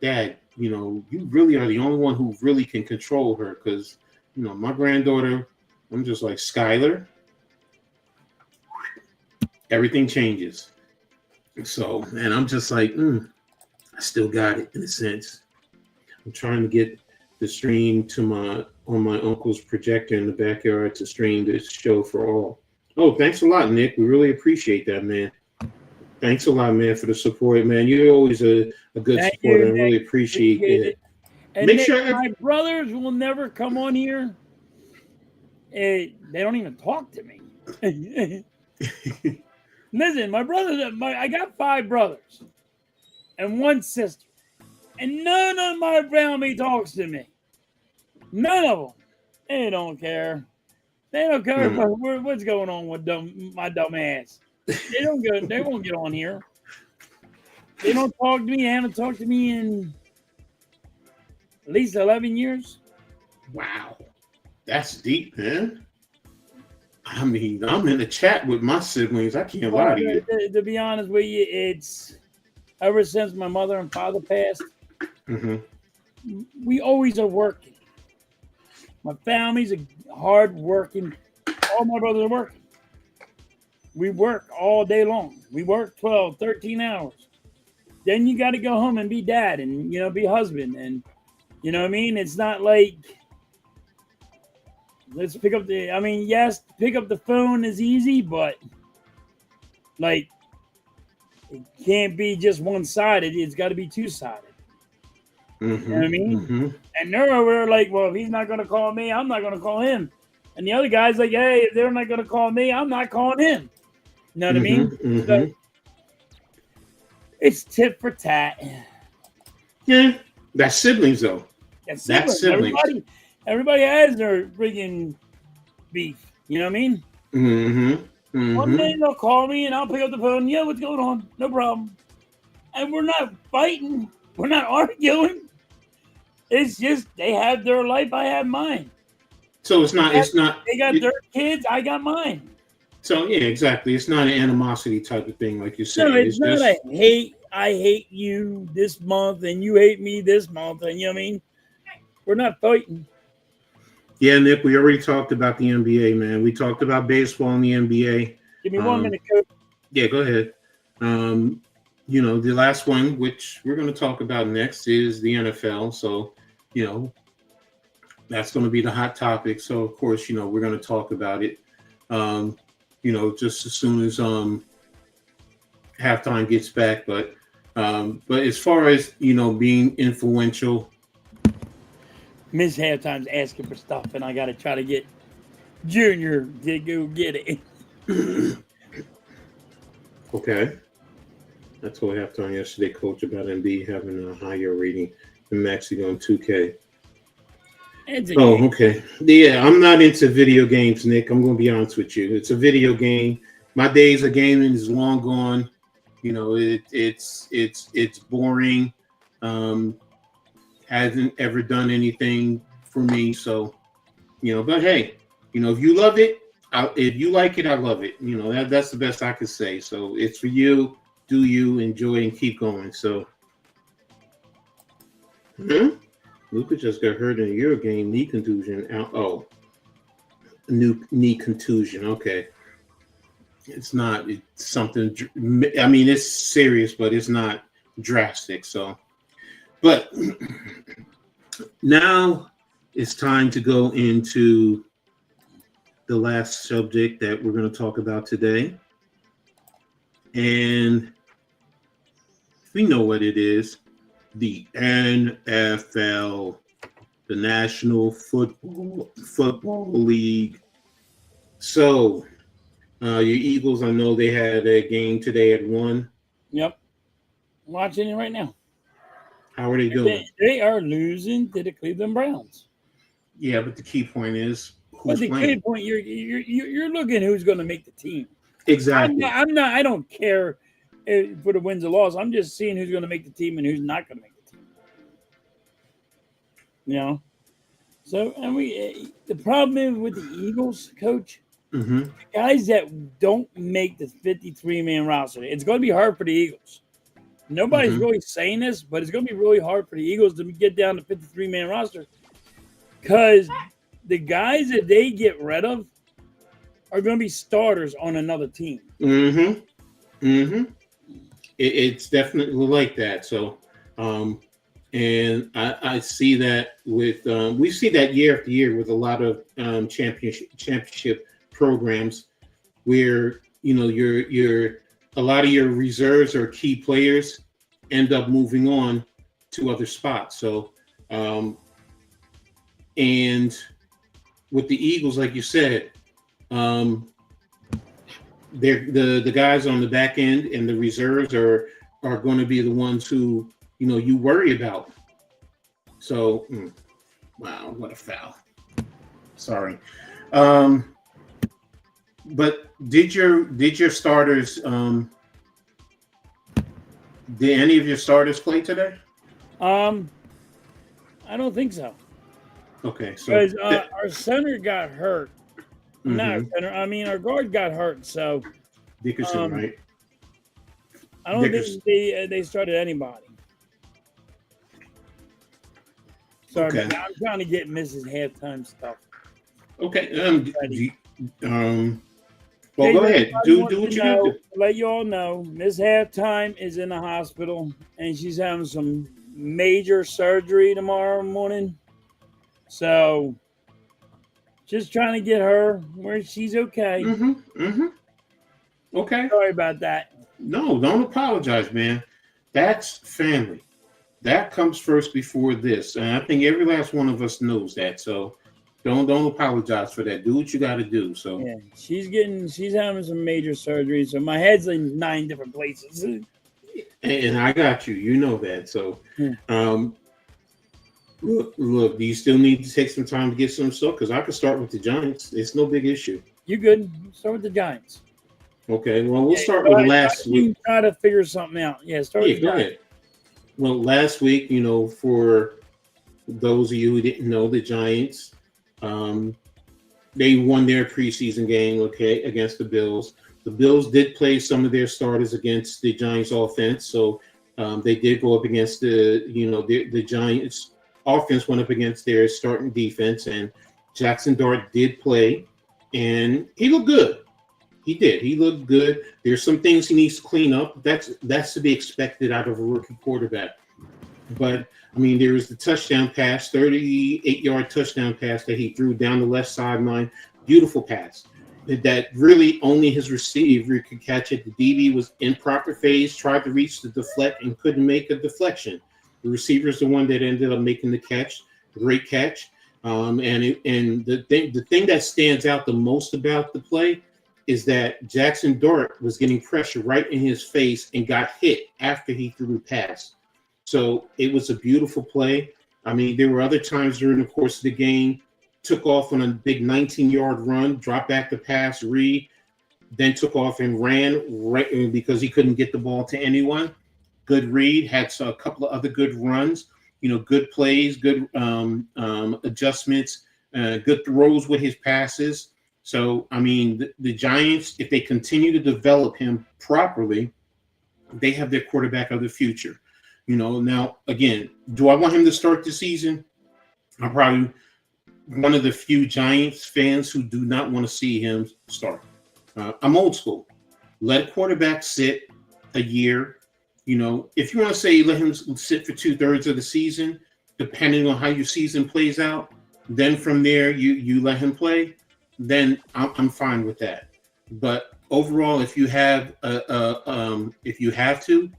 Dad, you really are the only one who really can control her, because my granddaughter, I'm just like, Skylar, everything changes. So, and I'm just like, I still got it in a sense. I'm trying to get the stream on my uncle's projector in the backyard to stream this show for all. Oh, thanks a lot, Nick. We really appreciate that, man. Thanks a lot, man, for the support, man. You're always a good Thank supporter. you, I really Nick. appreciate it. And Make Nick, sure my brothers will never come on here. They don't even talk to me. Listen, my brothers, I got 5 brothers and 1 sister, and none of my family talks to me. None of them. They don't care. They don't care about what's going on with my dumb ass. They don't go. They won't get on here. They don't talk to me. They haven't talked to me in at least 11 years. Wow, that's deep, man. I mean, I'm in a chat with my siblings. I can't lie to you. To be honest with you, it's ever since my mother and father passed, we always are working. My family's hard working. All my brothers are working. We work all day long. We work 12, 13 hours. Then you got to go home and be dad and, be husband. And, you know what I mean? It's not like, let's pick up yes, pick up the phone is easy, but like, it can't be just one-sided. It's got to be two-sided. You know what I mean? And they're over there like, well, if he's not going to call me, I'm not going to call him. And the other guy's like, hey, if they're not going to call me, I'm not calling him. You know what I mean? So it's tit for tat. Yeah, that's siblings, though. That's siblings. Everybody has their freaking beef. You know what I mean? One day they'll call me and I'll pick up the phone. Yeah, what's going on? No problem. And we're not fighting. We're not arguing. It's just they have their life. I have mine. So it's not. They got their kids. I got mine. So yeah, exactly. It's not an animosity type of thing, like you said. No, it's not just a hate. I hate you this month, and you hate me this month, and you know what I mean. We're not fighting. Yeah, Nick. We already talked about the NBA, man. We talked about baseball and the NBA. Give me 1 minute, Coach. Yeah, go ahead. The last one, which we're going to talk about next, is the NFL. So, that's going to be the hot topic. So, of course, we're going to talk about it. Just as soon as halftime gets back. But as far as being influential, Miss Halftime's asking for stuff, and I got to try to get Junior to go get it. Okay. I told Halftime yesterday, Coach, about MB having a higher rating than Maxi on 2K. Okay. Yeah, I'm not into video games, Nick. I'm going to be honest with you. It's a video game. My days of gaming is long gone. It's boring. Hasn't ever done anything for me. So, but hey, if you love it, if you like it, I love it. That's the best I could say. So it's for you. Do you enjoy and keep going? So, Luka just got hurt in a Euro game, knee contusion. New knee contusion. Okay, it's something. I mean, it's serious, but it's not drastic. So, but now it's time to go into the last subject that we're going to talk about today, and we know what it is. The NFL, the National Football League. So, your Eagles, I know they had a game today at 1. Yep. I'm watching it right now. How are they doing? They are losing to the Cleveland Browns. Yeah, but the key point is who's playing. Key point, you're looking at who's going to make the team. Exactly. I'm not. I don't care for the wins or loss. I'm just seeing who's going to make the team and who's not going to make the team. So, and the problem is with the Eagles, coach, Mm-hmm. guys that don't make the 53-man roster, it's going to be hard for the Eagles. Nobody's Mm-hmm. really saying this, but it's going to be really hard for the Eagles to get down to 53-man roster because the guys that they get rid of are going to be starters on another team. Mm-hmm. Mm-hmm. It's definitely like that. So, and I see that with we see that year after year with a lot of championship programs where your a lot of your reserves or key players end up moving on to other spots. So, and with the Eagles, like you said, um, they're the guys on the back end and the reserves are going to be the ones who you worry about. So, wow, what a foul! Sorry, but did your starters did any of your starters play today? I don't think so Okay, so because our center got hurt. Not our center. I mean, our guard got hurt. So Dickerson, right? I don't think they started anybody. Sorry, Okay. man, I'm trying to get Mrs. Halftime stuff. Okay. Well, Hey, go ahead. Do what you got to do. let you all know, Miss Halftime is in the hospital and she's having some major surgery tomorrow morning. So, just trying to get her where she's okay. Okay. Sorry about that. No, don't apologize, man. That's family. That comes first before this, and I think every last one of us knows that. So, don't apologize for that. Do what you got to do. So, yeah, she's having some major surgery. So my head's in 9 different places. and I got you. You know that. So, look. Do you still need to take some time to get some stuff? Because I could start with the Giants. It's no big issue. You good? Start with the Giants. Okay. Well, we'll start with last week. Try to figure something out. Yeah, start with the go Giants. ahead. Well, last week, for those of you who didn't know, the Giants, they won their preseason game, against the Bills. The Bills did play some of their starters against the Giants offense, so they did go up against the Giants offense went up against their starting defense, and Jackson Dart did play, and he looked good. He did. He looked good. There's some things he needs to clean up. That's to be expected out of a rookie quarterback. But I mean, there was the touchdown pass, 38-yard touchdown pass that he threw down the left sideline. Beautiful pass that really only his receiver could catch it. The DB was in proper phase, tried to reach the deflect and couldn't make a deflection. The receiver is the one that ended up making the catch. Great catch. And the thing that stands out the most about the play is that Jackson Dart was getting pressure right in his face and got hit after he threw the pass. So it was a beautiful play. I mean, there were other times during the course of the game, took off on a big 19-yard run, dropped back the pass, read, then took off and ran right because he couldn't get the ball to anyone. Good read, had a couple of other good runs, good plays, good adjustments, good throws with his passes. So, I mean, the Giants, if they continue to develop him properly, they have their quarterback of the future. Now, again, do I want him to start the season? I'm probably one of the few Giants fans who do not want to see him start. I'm old school. Let a quarterback sit a year. If you want to say let him sit for 2/3 of the season, depending on how your season plays out, then from there you let him play. Then I'm fine with that. But overall, if you have if you have to,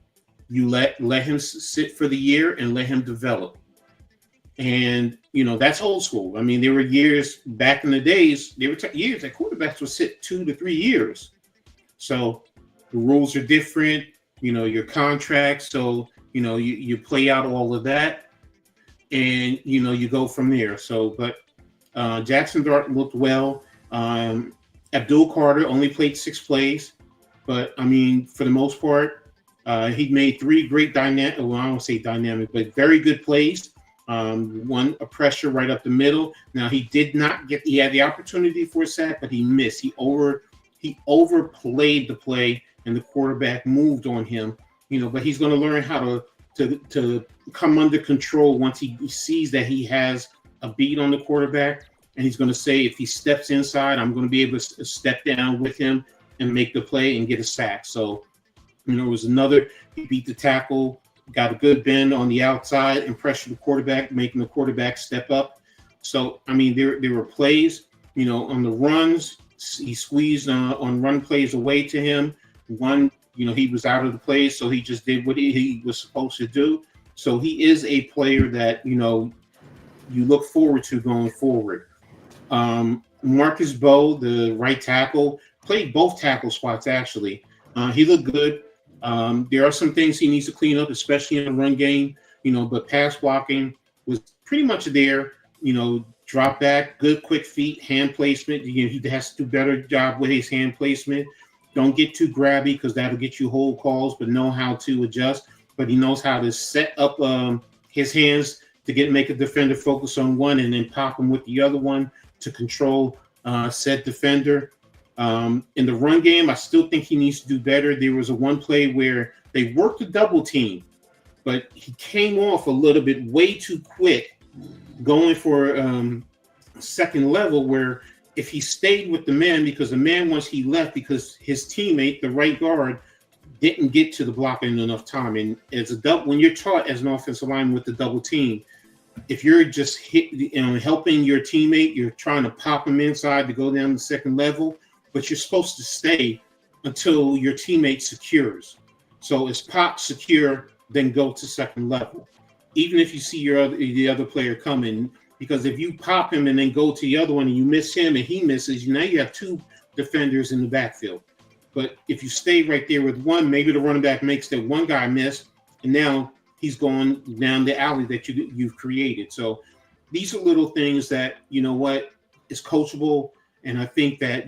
you let him sit for the year and let him develop. And that's old school. I mean, there were years back in the days. There were years that quarterbacks would sit 2 to 3 years. So the rules are different. Your contract. So you play out all of that, and you go from there. So, but Jackson Dart looked well. Abdul Carter only played 6 plays, but I mean, for the most part, he made 3 great dynamic. Well, I don't say dynamic, but very good plays. a pressure right up the middle. Now he did not get. He had the opportunity for a sack, but he missed. He overplayed the play, and the quarterback moved on him. But he's going to learn how to come under control once he sees that he has a beat on the quarterback, and he's going to say, if he steps inside, I'm going to be able to step down with him and make the play and get a sack. So, it was another. He beat the tackle, got a good bend on the outside, and pressured the quarterback, making the quarterback step up. So, there were plays, on the runs. He squeezed on run plays away to him. One, he was out of the play, so he just did what he was supposed to do. So he is a player that, you look forward to going forward. Marcus Bowe, the right tackle, played both tackle spots, actually. He looked good. There are some things he needs to clean up, especially in the run game, but pass blocking was pretty much there. Drop back, good quick feet, hand placement. He has to do a better job with his hand placement. Don't get too grabby because that'll get you hold calls, but know how to adjust. But he knows how to set up his hands to make a defender focus on one and then pop him with the other one to control said defender. In the run game, I still think he needs to do better. There was one play where they worked a double team, but he came off a little bit way too quick, going for second level, where if he stayed with the man, because the man, once he left, because his teammate, the right guard, didn't get to the block in enough time. And when you're taught as an offensive lineman with the double team, if you're just helping your teammate, you're trying to pop him inside to go down the second level, but you're supposed to stay until your teammate secures. So it's pop, secure, then go to second level. Even if you see the other player coming, because if you pop him and then go to the other one and you miss him and he misses, now you have two defenders in the backfield. But if you stay right there with one, maybe the running back makes that one guy miss, and now he's going down the alley that you've created. So these are little things that, is coachable. And I think that,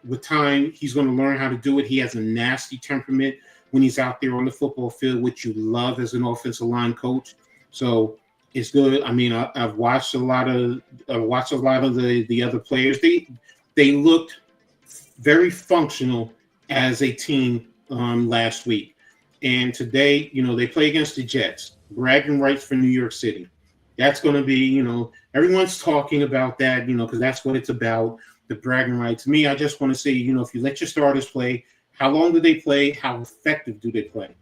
with time, he's going to learn how to do it. He has a nasty temperament when he's out there on the football field, which you love as an offensive line coach. So it's good. I've watched a lot of the other players. They looked very functional as a team last week. And today, they play against the Jets, bragging rights for New York City. That's going to be, everyone's talking about that, because that's what it's about, the bragging rights. Me, I just want to say, if you let your starters play, how long do they play? How effective do they play?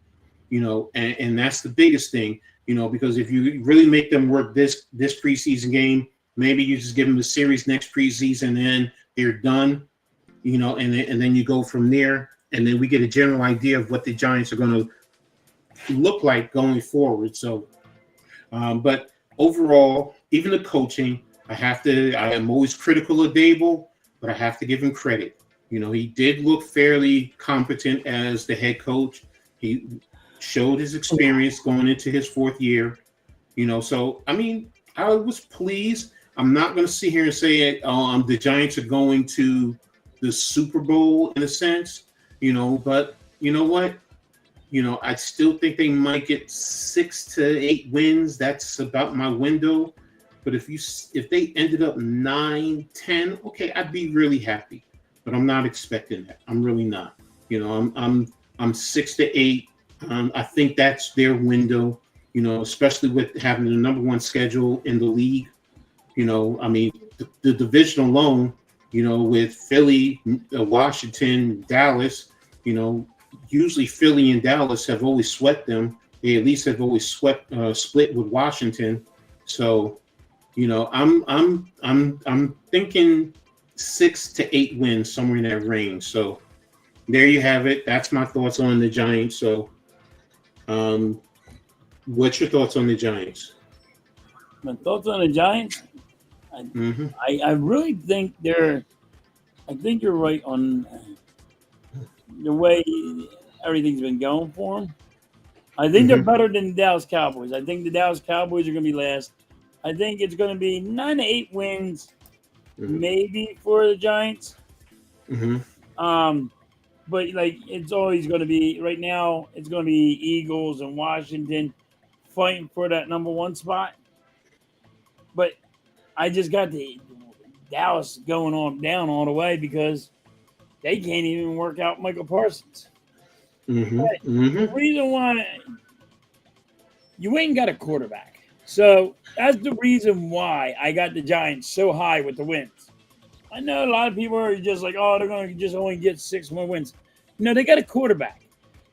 And that's the biggest thing, because if you really make them work this preseason game, maybe you just give them the series next preseason and then they're done, and then you go from there. And then we get a general idea of what the Giants are going to look like going forward. So, but overall, even the coaching, I am always critical of Dable, but I have to give him credit. He did look fairly competent as the head coach. He showed his experience going into his fourth year. So, I was pleased. I'm not going to sit here and say the Giants are going to the Super Bowl in a sense. But you know what? I still think they might get 6 to 8 wins. That's about my window. But if they ended up 9, 10, okay, I'd be really happy. But I'm not expecting that. I'm really not. I'm 6 to 8. I think that's their window. Especially with having the number one schedule in the league. The division alone. With Philly, Washington, Dallas, usually Philly and Dallas have always swept them. They at least have always split with Washington. So, I'm thinking 6 to 8 wins, somewhere in that range. So there you have it. That's my thoughts on the Giants. So, what's your thoughts on the Giants? My thoughts on the Giants? I really think I think you're right on the way everything's been going for them. I think they're better than the Dallas Cowboys. I think the Dallas Cowboys are going to be last. I think it's going to be 9 to 8 wins, maybe, for the Giants. But it's always going to be right now. It's going to be Eagles and Washington fighting for that number one spot. But I just got the Dallas going on down all the way because they can't even work out Michael Parsons. Mm-hmm. But Mm-hmm. the reason why you ain't got a quarterback. So that's the reason why I got the Giants so high with the wins. I know a lot of people are just like, oh, they're going to just only get 6 more wins. No, they got a quarterback.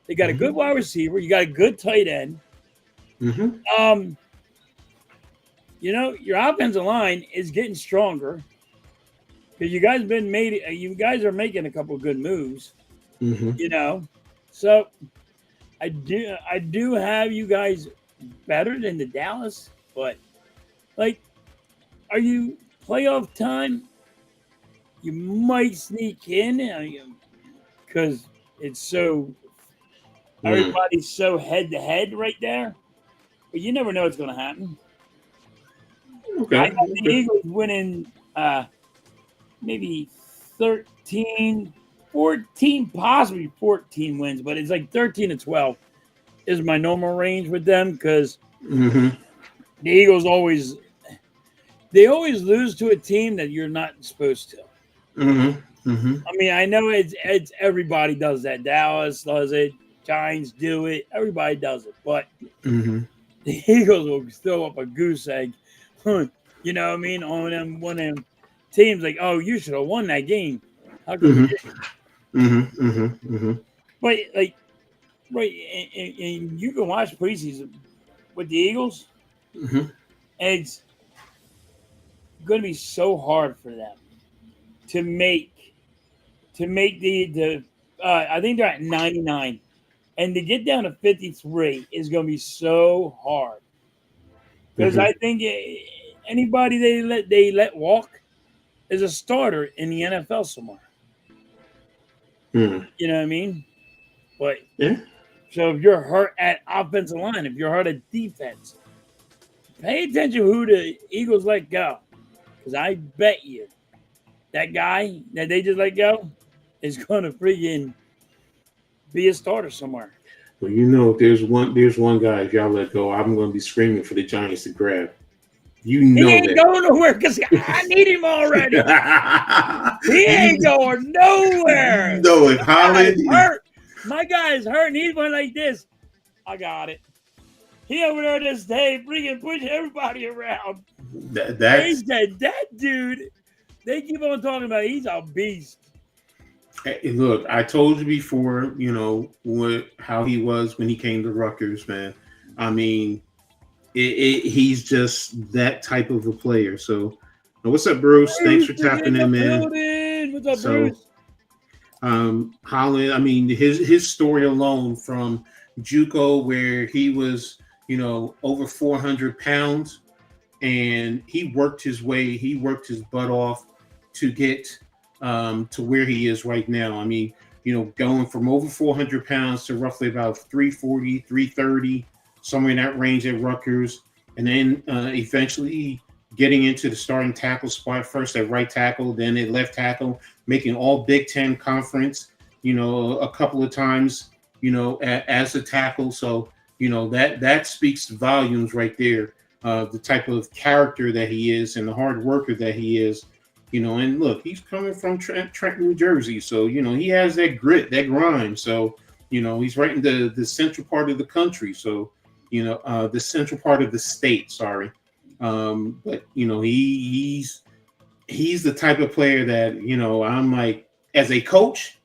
They got a good wide receiver. You got a good tight end. Mm-hmm. Your offensive line is getting stronger because you guys are making a couple of good moves. Mm-hmm. So I do have you guys better than the Dallas, but like, are you playoff time? You might sneak in because it's so everybody's so head to head right there, but you never know what's going to happen. I Okay. got the Okay. Eagles winning maybe 13, 14, possibly 14 wins, but it's like 13 to 12 is my normal range with them because Mm-hmm. the Eagles always lose to a team that you're not supposed to. Mm-hmm. Mm-hmm. I mean, I know it's everybody does that. Dallas does it, Giants do it, everybody does it, but Mm-hmm. the Eagles will throw up a goose egg. You know what I mean? On them one of them teams like, oh, you should have won that game. How come you Mm-hmm. didn't? Mm-hmm. Mm-hmm. Mm-hmm. But like right, and you can watch preseason with the Eagles, Mm-hmm. and it's going to be so hard for them to make the I think they're at 99, and to get down to 53 is going to be so hard because Mm-hmm. I think anybody they let walk is a starter in the NFL somewhere. Mm-hmm. You know what I mean? But Yeah. so if you're hurt at offensive line, if you're hurt at defense, pay attention who the Eagles let go. Because I bet you that guy that they just let go is going to freaking be a starter somewhere. Well, there's one guy. If y'all let go, I'm going to be screaming for the Giants to grab. You He know ain't that. going nowhere because I need him already. He ain't you, going you nowhere. know it, My guy's Holland. hurt. My guy's hurt, and he's going like this. I got it. He over there this day freaking pushing everybody around. They That's said that dude. They keep on talking about it. He's a beast. look. I told you before. How he was when he came to Rutgers, man. I mean, he's just that type of a player. So, what's up, Bruce? Thanks Bruce for is in tapping the in, man. building. What's up, So, Bruce? Holland, I mean, his story alone from JUCO, where he was, over 400 pounds, and he worked his butt off to get to where he is right now. I mean, going from over 400 pounds to roughly about 340, 330, somewhere in that range at Rutgers, and then eventually getting into the starting tackle spot, first at right tackle, then at left tackle, making all Big Ten conference, a couple of times, as a tackle. So, that speaks volumes right there. The type of character that he is and the hard worker that he is, and look, he's coming from Trenton, New Jersey. So, he has that grit, that grind. So, he's right in the central part of the country. So, the central part of the state, sorry. But, he's the type of player that, I'm like, as a coach,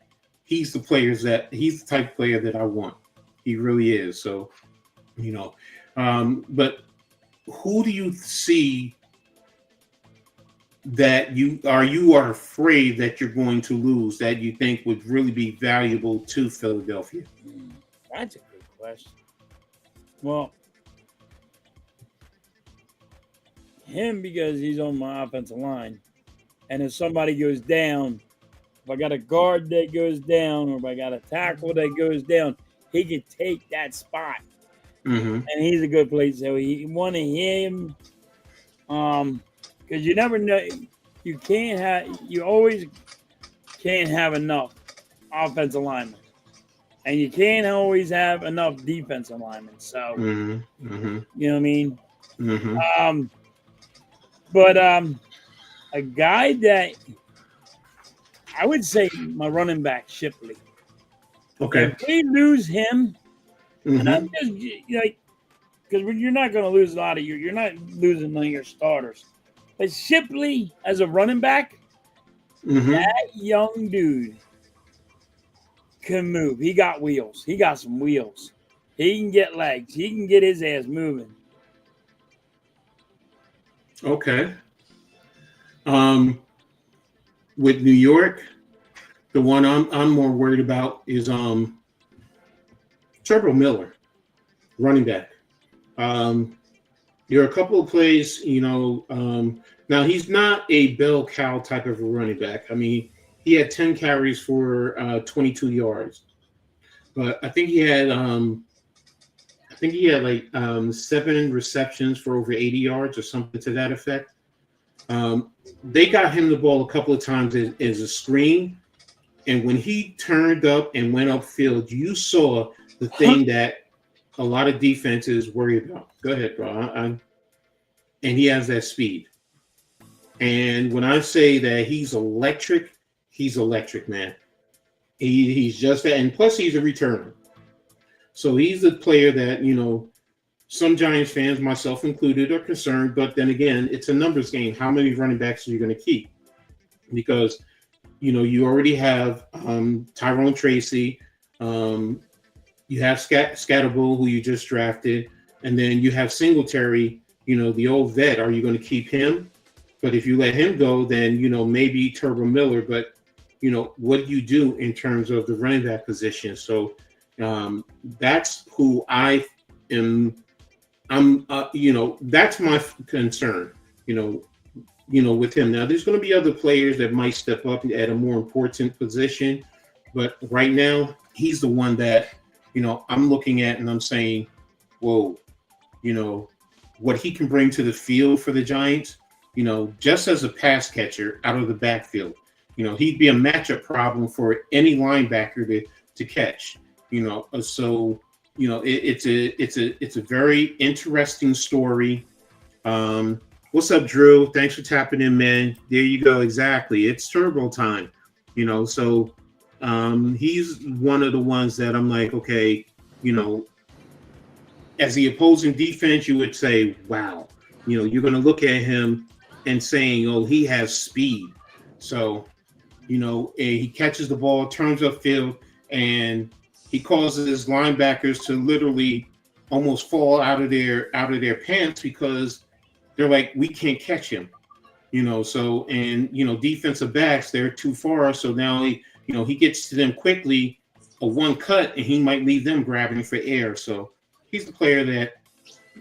he's the type of player that I want. He really is. So, but who do you see that you are afraid that you're going to lose that you think would really be valuable to Philadelphia? That's a good question. Well, him because he's on my offensive line. And if somebody goes down, if I got a guard that goes down or if I got a tackle that goes down, he can take that spot. Mm-hmm. And he's a good player. So he wanted him because you never know. You always can't have enough offensive linemen. And you can't always have enough defensive linemen. So, Mm-hmm. Mm-hmm. you know what I mean? Mm-hmm. But a guy that I would say my running back Shipley. Okay. If we lose him, and I'm Mm-hmm. just like, because you're not going to lose a lot of you're not losing none of your starters. But Shipley as a running back, Mm-hmm. that young dude can move. He got wheels. He got some wheels. He can get legs. He can get his ass moving. Okay. Um, with New York, the one I'm more worried about is Turbo Miller, running back. Um, there are a couple of plays, now he's not a bell cow type of a running back. I mean, he had 10 carries for 22 yards, but I think he had like 7 receptions for over 80 yards or something to that effect. They got him the ball a couple of times as a screen, and when he turned up and went upfield, you saw the thing that a lot of defenses worry about. Go ahead, bro. And he has that speed. And when I say that he's electric, man. He's just that, and plus he's a returner. So he's a player that some Giants fans, myself included, are concerned. But then again, it's a numbers game. How many running backs are you going to keep? Because you already have Tyrone Tracy. You have Scatterbull, who you just drafted, and then you have Singletary, the old vet. Are you going to keep him? But if you let him go, then maybe Turbo Miller. But what do you do in terms of the running back position? So that's who I am. That's my concern. With him. Now, there's going to be other players that might step up at a more important position, but right now he's the one that I'm looking at and I'm saying, whoa, what he can bring to the field for the Giants. Just as a pass catcher out of the backfield, he'd be a matchup problem for any linebacker to catch. So it's a very interesting story. What's up, Drew? Thanks for tapping in, man. There you go. Exactly. It's turbo time. So he's one of the ones that I'm like, okay, as the opposing defense, you would say, wow, you're going to look at him and saying, oh, he has speed. So, he catches the ball, turns upfield, and he causes linebackers to literally almost fall out of their pants because they're like, we can't catch him, so, and, defensive backs, they're too far. So now he gets to them quickly, a one cut, and he might leave them grabbing for air. So he's the player that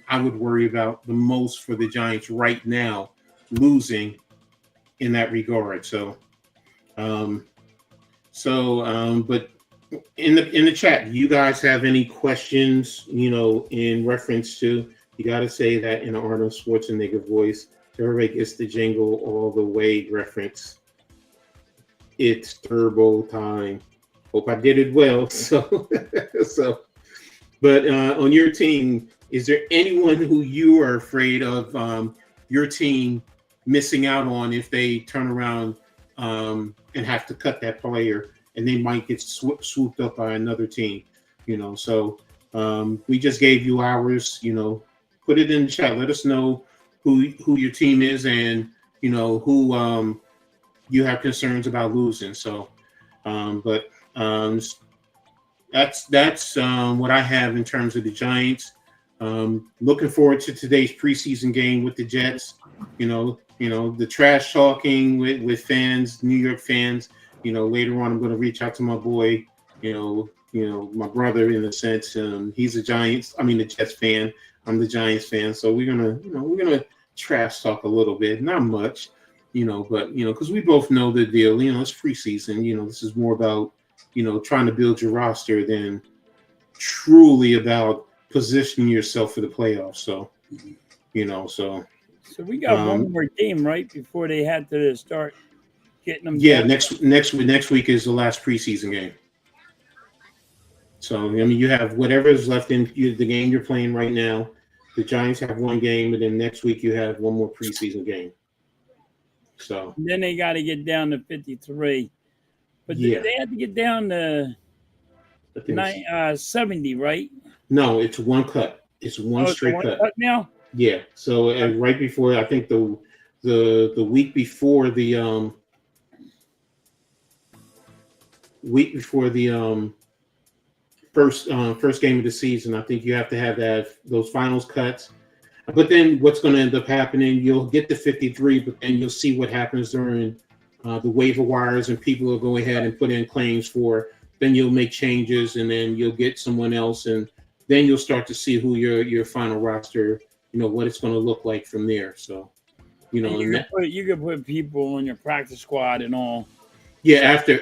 I would worry about the most for the Giants right now, losing in that regard. So, but in the chat, do you guys have any questions, in reference to, you got to say that in an Arnold Schwarzenegger voice. Everybody gets the jingle all the way reference. It's turbo time. Hope I did it well. So, but on your team, is there anyone who you are afraid of your team missing out on if they turn around and have to cut that player and they might get swooped up by another team? So we just gave you ours. Put it in the chat. Let us know who your team is and who you have concerns about losing. So, that's what I have in terms of the Giants. Looking forward to today's preseason game with the Jets. The trash talking with fans, New York fans. Later on, I'm going to reach out to my boy. My brother, in a sense. He's a Jets fan. I'm the Giants fan. So we're gonna trash talk a little bit, not much, but because we both know the deal. It's preseason. This is more about trying to build your roster than truly about positioning yourself for the playoffs. So, So we got one more game right before they had to start getting them. Yeah, next week is the last preseason game. So you have whatever is left in the game you're playing right now. The Giants have one game, and then next week you have one more preseason game. So And then they got to get down to 53. But yeah, they had to get down to I think 70, right? no, it's one cut. It's one Oh, it's a straight one cut. cut now? Yeah. So right before, I think the week before the first game of the season, I think you have to have those finals cuts. But then what's going to end up happening, you'll get the 53, but then you'll see what happens during the waiver wires, and people will go ahead and put in claims for. Then you'll make changes, and then you'll get someone else, and then you'll start to see who your final roster, what it's going to look like from there. So, And you could put people on your practice squad and all. yeah, after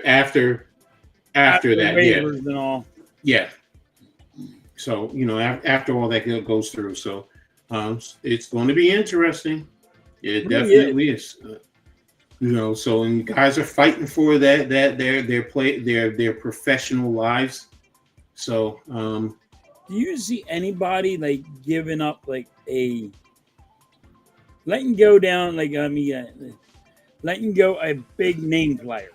that, waivers and all. yeah. So after all that goes through, so it's going to be interesting. It definitely is. So and guys are fighting for that their professional lives. So do you see anybody like giving up like letting go down letting go a big name player?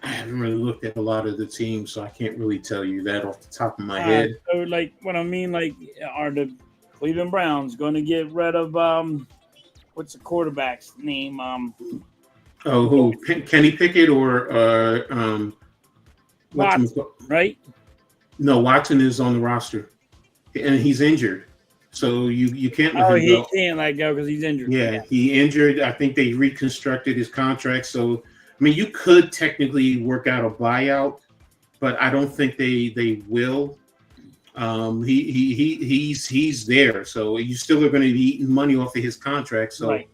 I haven't really looked at a lot of the teams, so I can't really tell you that off the top of my head. So like what I mean, like are the Cleveland Browns going to get rid of what's the quarterback's name? Who? Kenny Pickett or Watson, right? No, Watson is on the roster, and he's injured, so you can't let him go. He can't let go because he's injured. Yeah, he injured. I think they reconstructed his contract, so I mean, you could technically work out a buyout, but I don't think they will. He's there, so you still are going to be eating money off of his contract. So, right.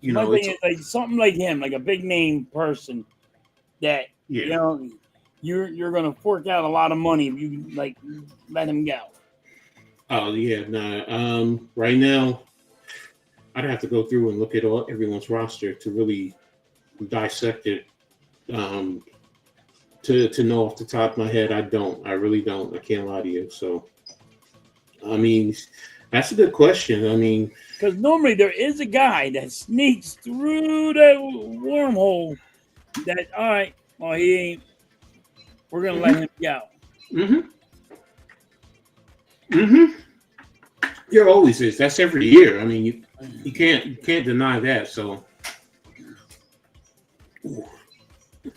It's like something like him, like a big name person that you're going to fork out a lot of money if you like let him go. Oh yeah, nah. Right now, I'd have to go through and look at everyone's roster to really dissect it. To know off the top of my head, I really don't. I can't lie to you. So, I mean, that's a good question. I mean, because normally there is a guy that sneaks through the wormhole. That all right? Well, he ain't. We're gonna let him go. There always is. That's every year. I mean, you can't deny that. So. Ooh.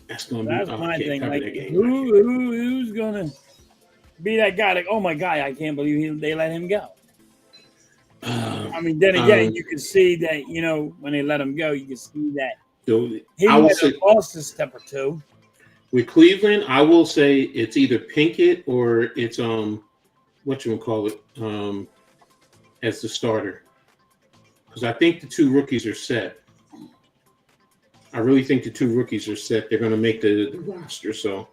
That's my thing. Like, who's gonna be that guy? Like, oh my God, I can't believe they let him go. I mean, then again, you can see that when they let him go, you can see that he might have lost a step or two. With Cleveland, I will say it's either Pinkett or it's whatchamacallit, as the starter, because I think the two rookies are set. I really think the two rookies are set. They're going to make the roster. So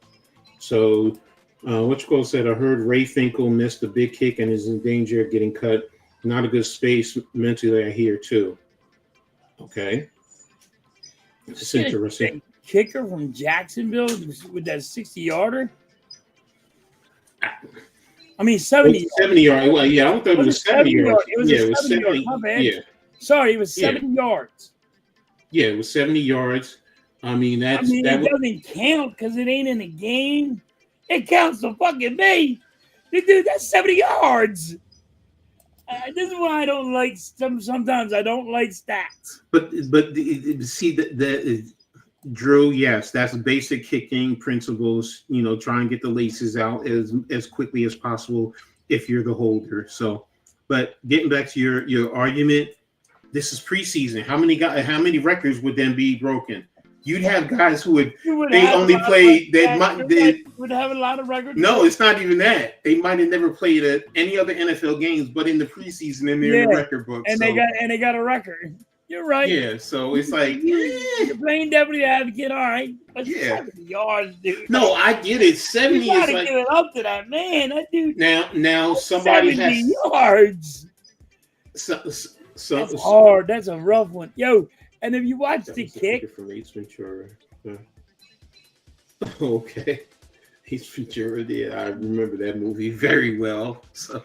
Whatchcall said, I heard Ray Finkel missed a big kick and is in danger of getting cut. Not a good space mentally, I hear, too. Okay. It's interesting. Kicker from Jacksonville with that 60-yarder? I mean, 70 yards. Well, yeah, I don't think it was 70 yards. It was 70 yards. My bad. Yeah. Sorry, it was 70 yards. Yeah, it was 70 yards. I mean, it doesn't count because it ain't in the game. It counts to fucking me. Dude, that's 70 yards. This is why I don't like sometimes I don't like stats. But see the Drew, yes, that's basic kicking principles. Try and get the laces out as quickly as possible if you're the holder. So, but getting back to your argument. This is preseason. How many records would then be broken? You'd have guys who would have a lot of records. No, it's not even that. They might have never played any other NFL games, but in the preseason, and they're in the record book. And they got a record. You're right. Yeah, so it's like you're playing deputy advocate, all right. But 70 yards, dude. No, I get it. 70 you gotta give it up to that man. That dude. Now somebody 70 yards. That's hard. That's a rough one. Yo, and if you watch the kick from Ace Ventura. Okay. Ace Ventura, yeah, I remember that movie very well. So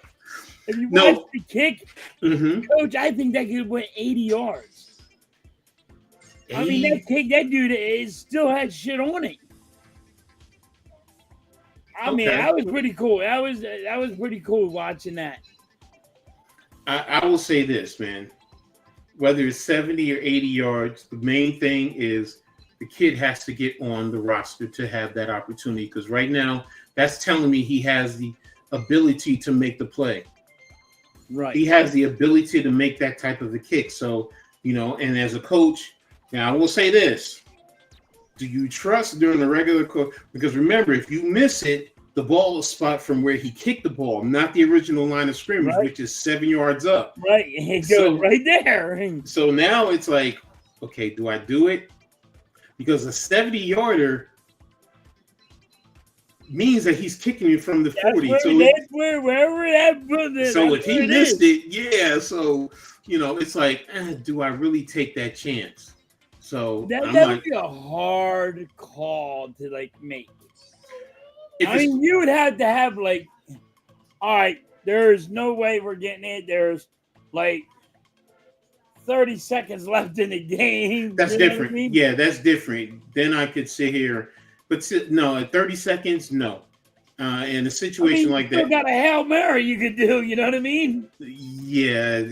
If you No. watch the kick, Coach, I think that could went 80 yards. 80? I mean, that kick, that dude is still had shit on it. I mean, that was pretty cool. That was pretty cool watching that. I will say this, man. Whether it's 70 or 80 yards, the main thing is the kid has to get on the roster to have that opportunity. Because right now, that's telling me he has the ability to make the play. Right. He has the ability to make that type of a kick. So, and as a coach, now I will say this. Do you trust during the regular coach? Because remember, if you miss it, the ball is spot from where he kicked the ball, not the original line of scrimmage, which is 7 yards up. Right. It goes right there. So now it's like, okay, do I do it? Because a 70-yarder means that he's kicking you from the 40. Wherever that. So if he missed it, yeah. So, it's like, do I really take that chance? So that would be a hard call to make. I mean, you would have to have all right, there's no way we're getting it. There's 30 seconds left in the game. That's different. I mean? Yeah, that's different. Then I could sit here, but no, at 30 seconds, no. In a situation like that, you got a Hail Mary you could do. You know what I mean? Yeah,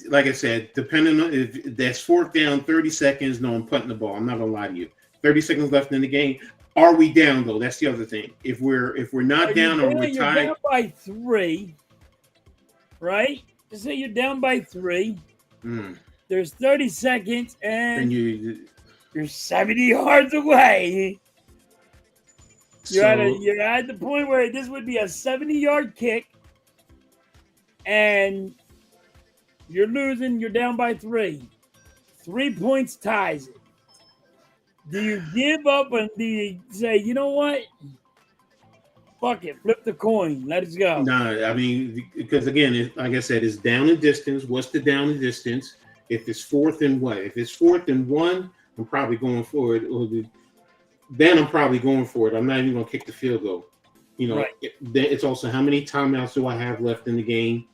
like I said, depending on if that's fourth down, 30 seconds. No, I'm punting the ball. I'm not gonna lie to you. 30 seconds left in the game. Are we down though? That's the other thing. If we're not down or we're tied, down by 3, right? Just say you're down by 3. There's 30 seconds, and you're 70 yards away. You're at the point where this would be a 70-yard kick, and you're losing. You're down by 3. 3 points ties it. Do you give up and do you say, you know what? Fuck it, flip the coin, let us go? No, I mean, because again, like I said, it's down in distance. What's the down in distance? If it's fourth and what? If it's 4th and 1, I'm probably going for it. Then I'm probably going for it. I'm not even going to kick the field goal. Right. It's also how many timeouts do I have left in the game?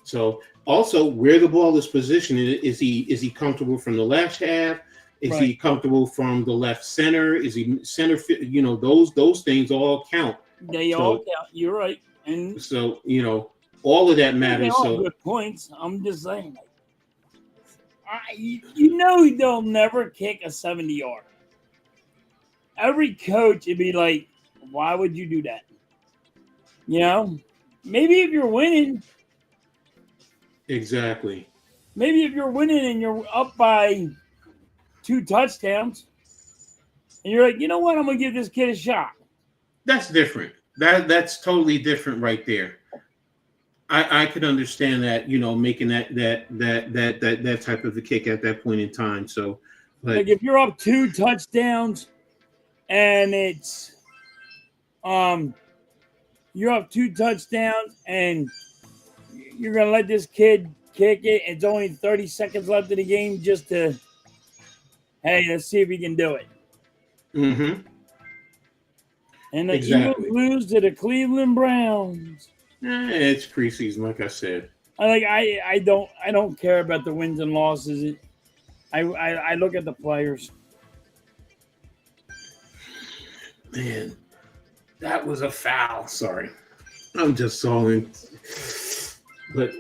So also where the ball is positioned. Is he comfortable from the left half? Is he comfortable from the left center? Is he center? Those things all count. They all count. You're right. And so all of that matters. So good points. I'm just saying. They'll never kick a 70-yard. Every coach would be like, why would you do that? Maybe if you're winning. Exactly. Maybe if you're winning and you're up by 2 touchdowns, and you're like, you know what? I'm gonna give this kid a shot. That's different. That's totally different right there. I could understand that, making that type of a kick at that point in time. So, like if you're up 2 touchdowns, and it's you're up 2 touchdowns, and you're gonna let this kid kick it. It's only 30 seconds left in the game, just to. Hey, let's see if he can do it. Mm-hmm. And the Eagles lose to the Cleveland Browns. It's preseason, like I said. I don't care about the wins and losses. I look at the players. Man, that was a foul. Sorry, I'm just stalling. But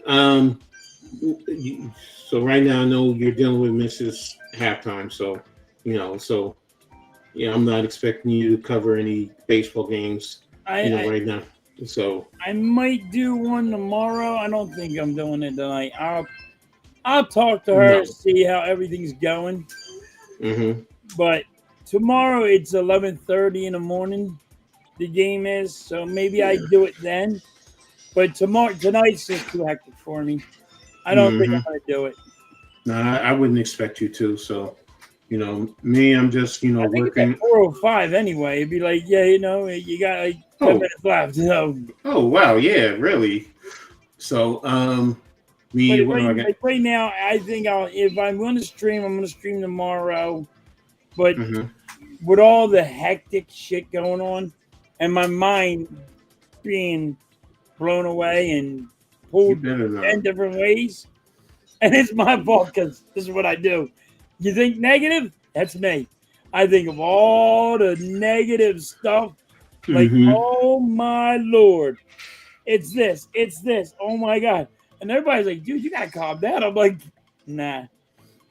so right now I know you're dealing with Mrs. Halftime, so I'm not expecting you to cover any baseball games right now. So I might do one tomorrow. I don't think I'm doing it tonight. I'll talk to her, see how everything's going. Mm-hmm. But tomorrow it's 11:30 in the morning. The game is, so maybe I do it then. But tonight's just too hectic for me. I don't think I'm gonna do it. No, I wouldn't expect you to. So, me, I'm just, I think working. It's at 4:05 anyway. It'd be like, you got 10 minutes left. So. Oh wow, yeah, really. So, me, what do I got? Right now, I think if I'm going to stream, I'm going to stream tomorrow. But with all the hectic shit going on, and my mind being blown away and pulled better not. 10 different ways. And it's my fault because this is what I do. You think negative? That's me. I think of all the negative stuff. Like, oh my Lord. It's this. Oh my God. And everybody's like, dude, you got to calm down. I'm like, nah.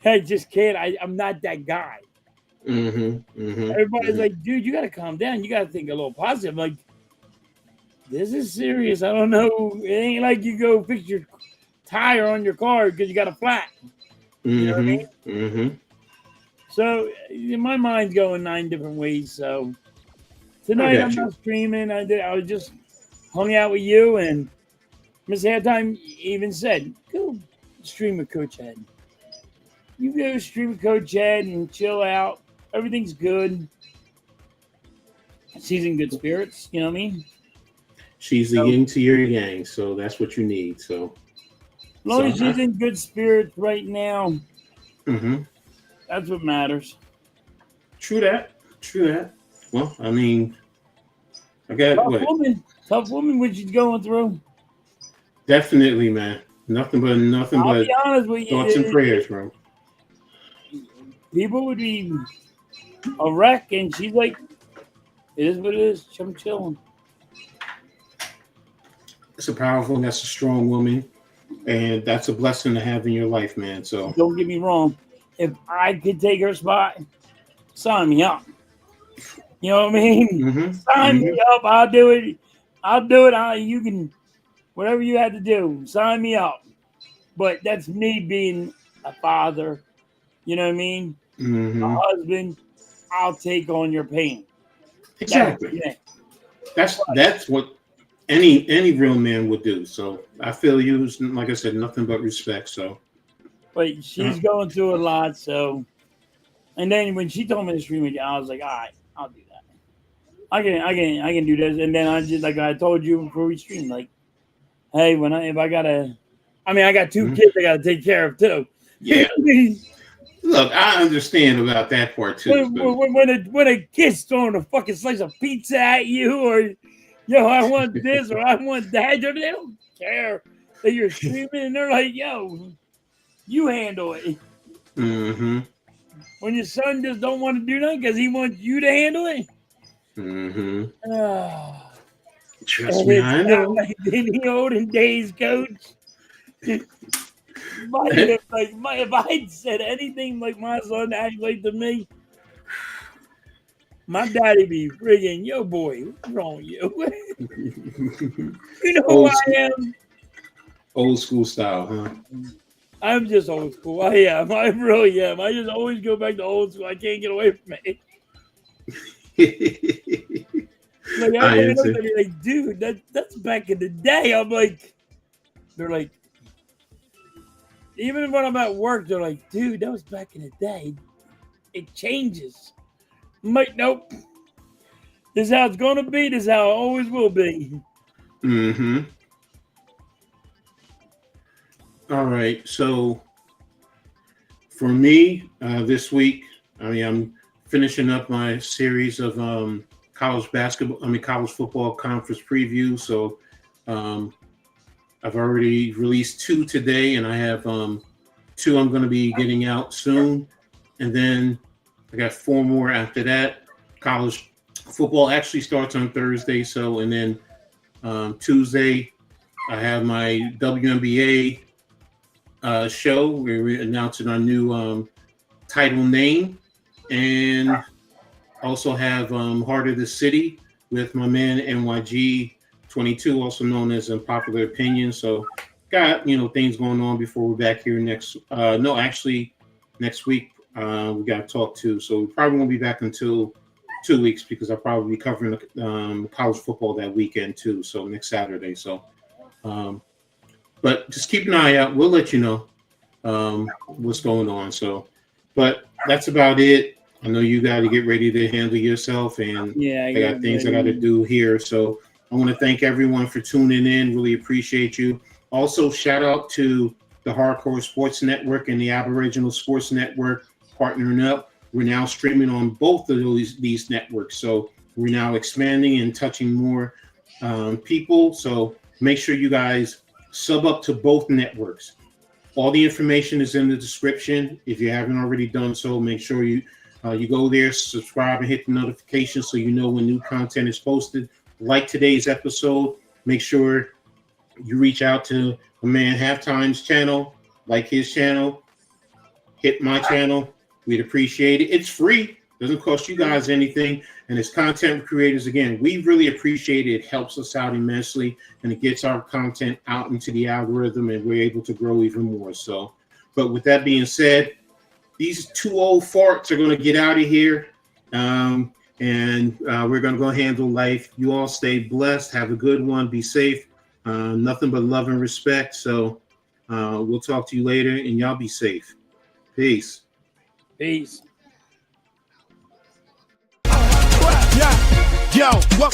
I just can't. I'm not that guy. Everybody's like, dude, you got to calm down. You got to think a little positive. I'm like, this is serious. I don't know. It ain't like you go fix your tire on your car because you got a flat. You know what I mean? So my mind's going 9 different ways. So tonight I'm not streaming. I was just hung out with you, and Miss Halftime even said, go stream with Coach Edd. You go stream with Coach Edd and chill out. Everything's good. She's in good spirits. You know what I mean? She's the yin to your yang, so that's what you need. So as long as she's in good spirits right now, that's what matters. True that. Well, I mean, I got tough woman, what she's going through. Definitely, man. Nothing but I'll be honest with you, thoughts and prayers, bro. People would be a wreck, and she's like, it is what it is. I'm chilling. That's a strong woman, and that's a blessing to have in your life, man. So don't get me wrong. If I could take her spot, sign me up. You know what I mean? Sign me up. I'll do it. You can, whatever you had to do, sign me up. But that's me being a father. You know what I mean? A husband. I'll take on your pain. Exactly. That's what any real man would do. So I feel you. Like I said, nothing but respect. So, but she's going through a lot. So, and then when she told me to stream with you, I was like, all right, I'll do that. I can do this. And then I just, like I told you before we streamed, like, hey, I got 2 kids I got to take care of too. Yeah. Look, I understand about that part too. When a kid's throwing a fucking slice of pizza at you, or yo, I want this or I want that, they don't care that you're streaming, and they're like, yo, you handle it. When your son just don't want to do nothing because he wants you to handle it. Trust me, I know. Like in the olden days, Coach. If I'd said anything like my son acted like to me, my daddy be friggin', yo, boy, what's wrong with you? You know who I am? Old school style, huh? I'm just old school. I am. I really am. I just always go back to old school. I can't get away from it. Like, I look at me like, dude, that's back in the day. I'm like, they're like, even when I'm at work, they're like, dude, that was back in the day. It changes. I'm like, nope. This is how it's going to be. This is how it always will be. All right. So for me, this week, I'm finishing up my series of college football conference preview. So I've already released 2 today, and I have 2 I'm going to be getting out soon. And then I got 4 more after that. College football actually starts on Thursday. So, and then Tuesday, I have my WNBA show where we're announcing our new title name, and also have Heart of the City with my man NYG 22, also known as Unpopular Opinion. So got things going on before we're back here next week we got to talk too. So we probably won't be back until 2 weeks because I'll probably be covering college football that weekend too. So next Saturday. So but just keep an eye out. We'll let you know what's going on. So, but that's about it. I know you got to get ready to handle yourself, and I got things I got to do here. So I want to thank everyone for tuning in. Really appreciate you. Also, shout out to the Hardcore Sports Network and the Aboriginal Sports Network partnering up. We're now streaming on both of these networks. So we're now expanding and touching more people. So make sure you guys sub up to both networks. All the information is in the description. If you haven't already done so, make sure you go there, subscribe, and hit the notification so you know when new content is posted. Like today's episode, make sure you reach out to my man Halftime's channel, like his channel, hit my channel. We'd appreciate it. It's free. Doesn't cost you guys anything. And as content creators, again, we really appreciate it. It helps us out immensely, and it gets our content out into the algorithm, and we're able to grow even more. So, but with that being said, these two old farts are going to get out of here, and we're going to go handle life. You all stay blessed. Have a good one. Be safe. Nothing but love and respect. So we'll talk to you later, and y'all be safe. Peace. Peace. Yo, what?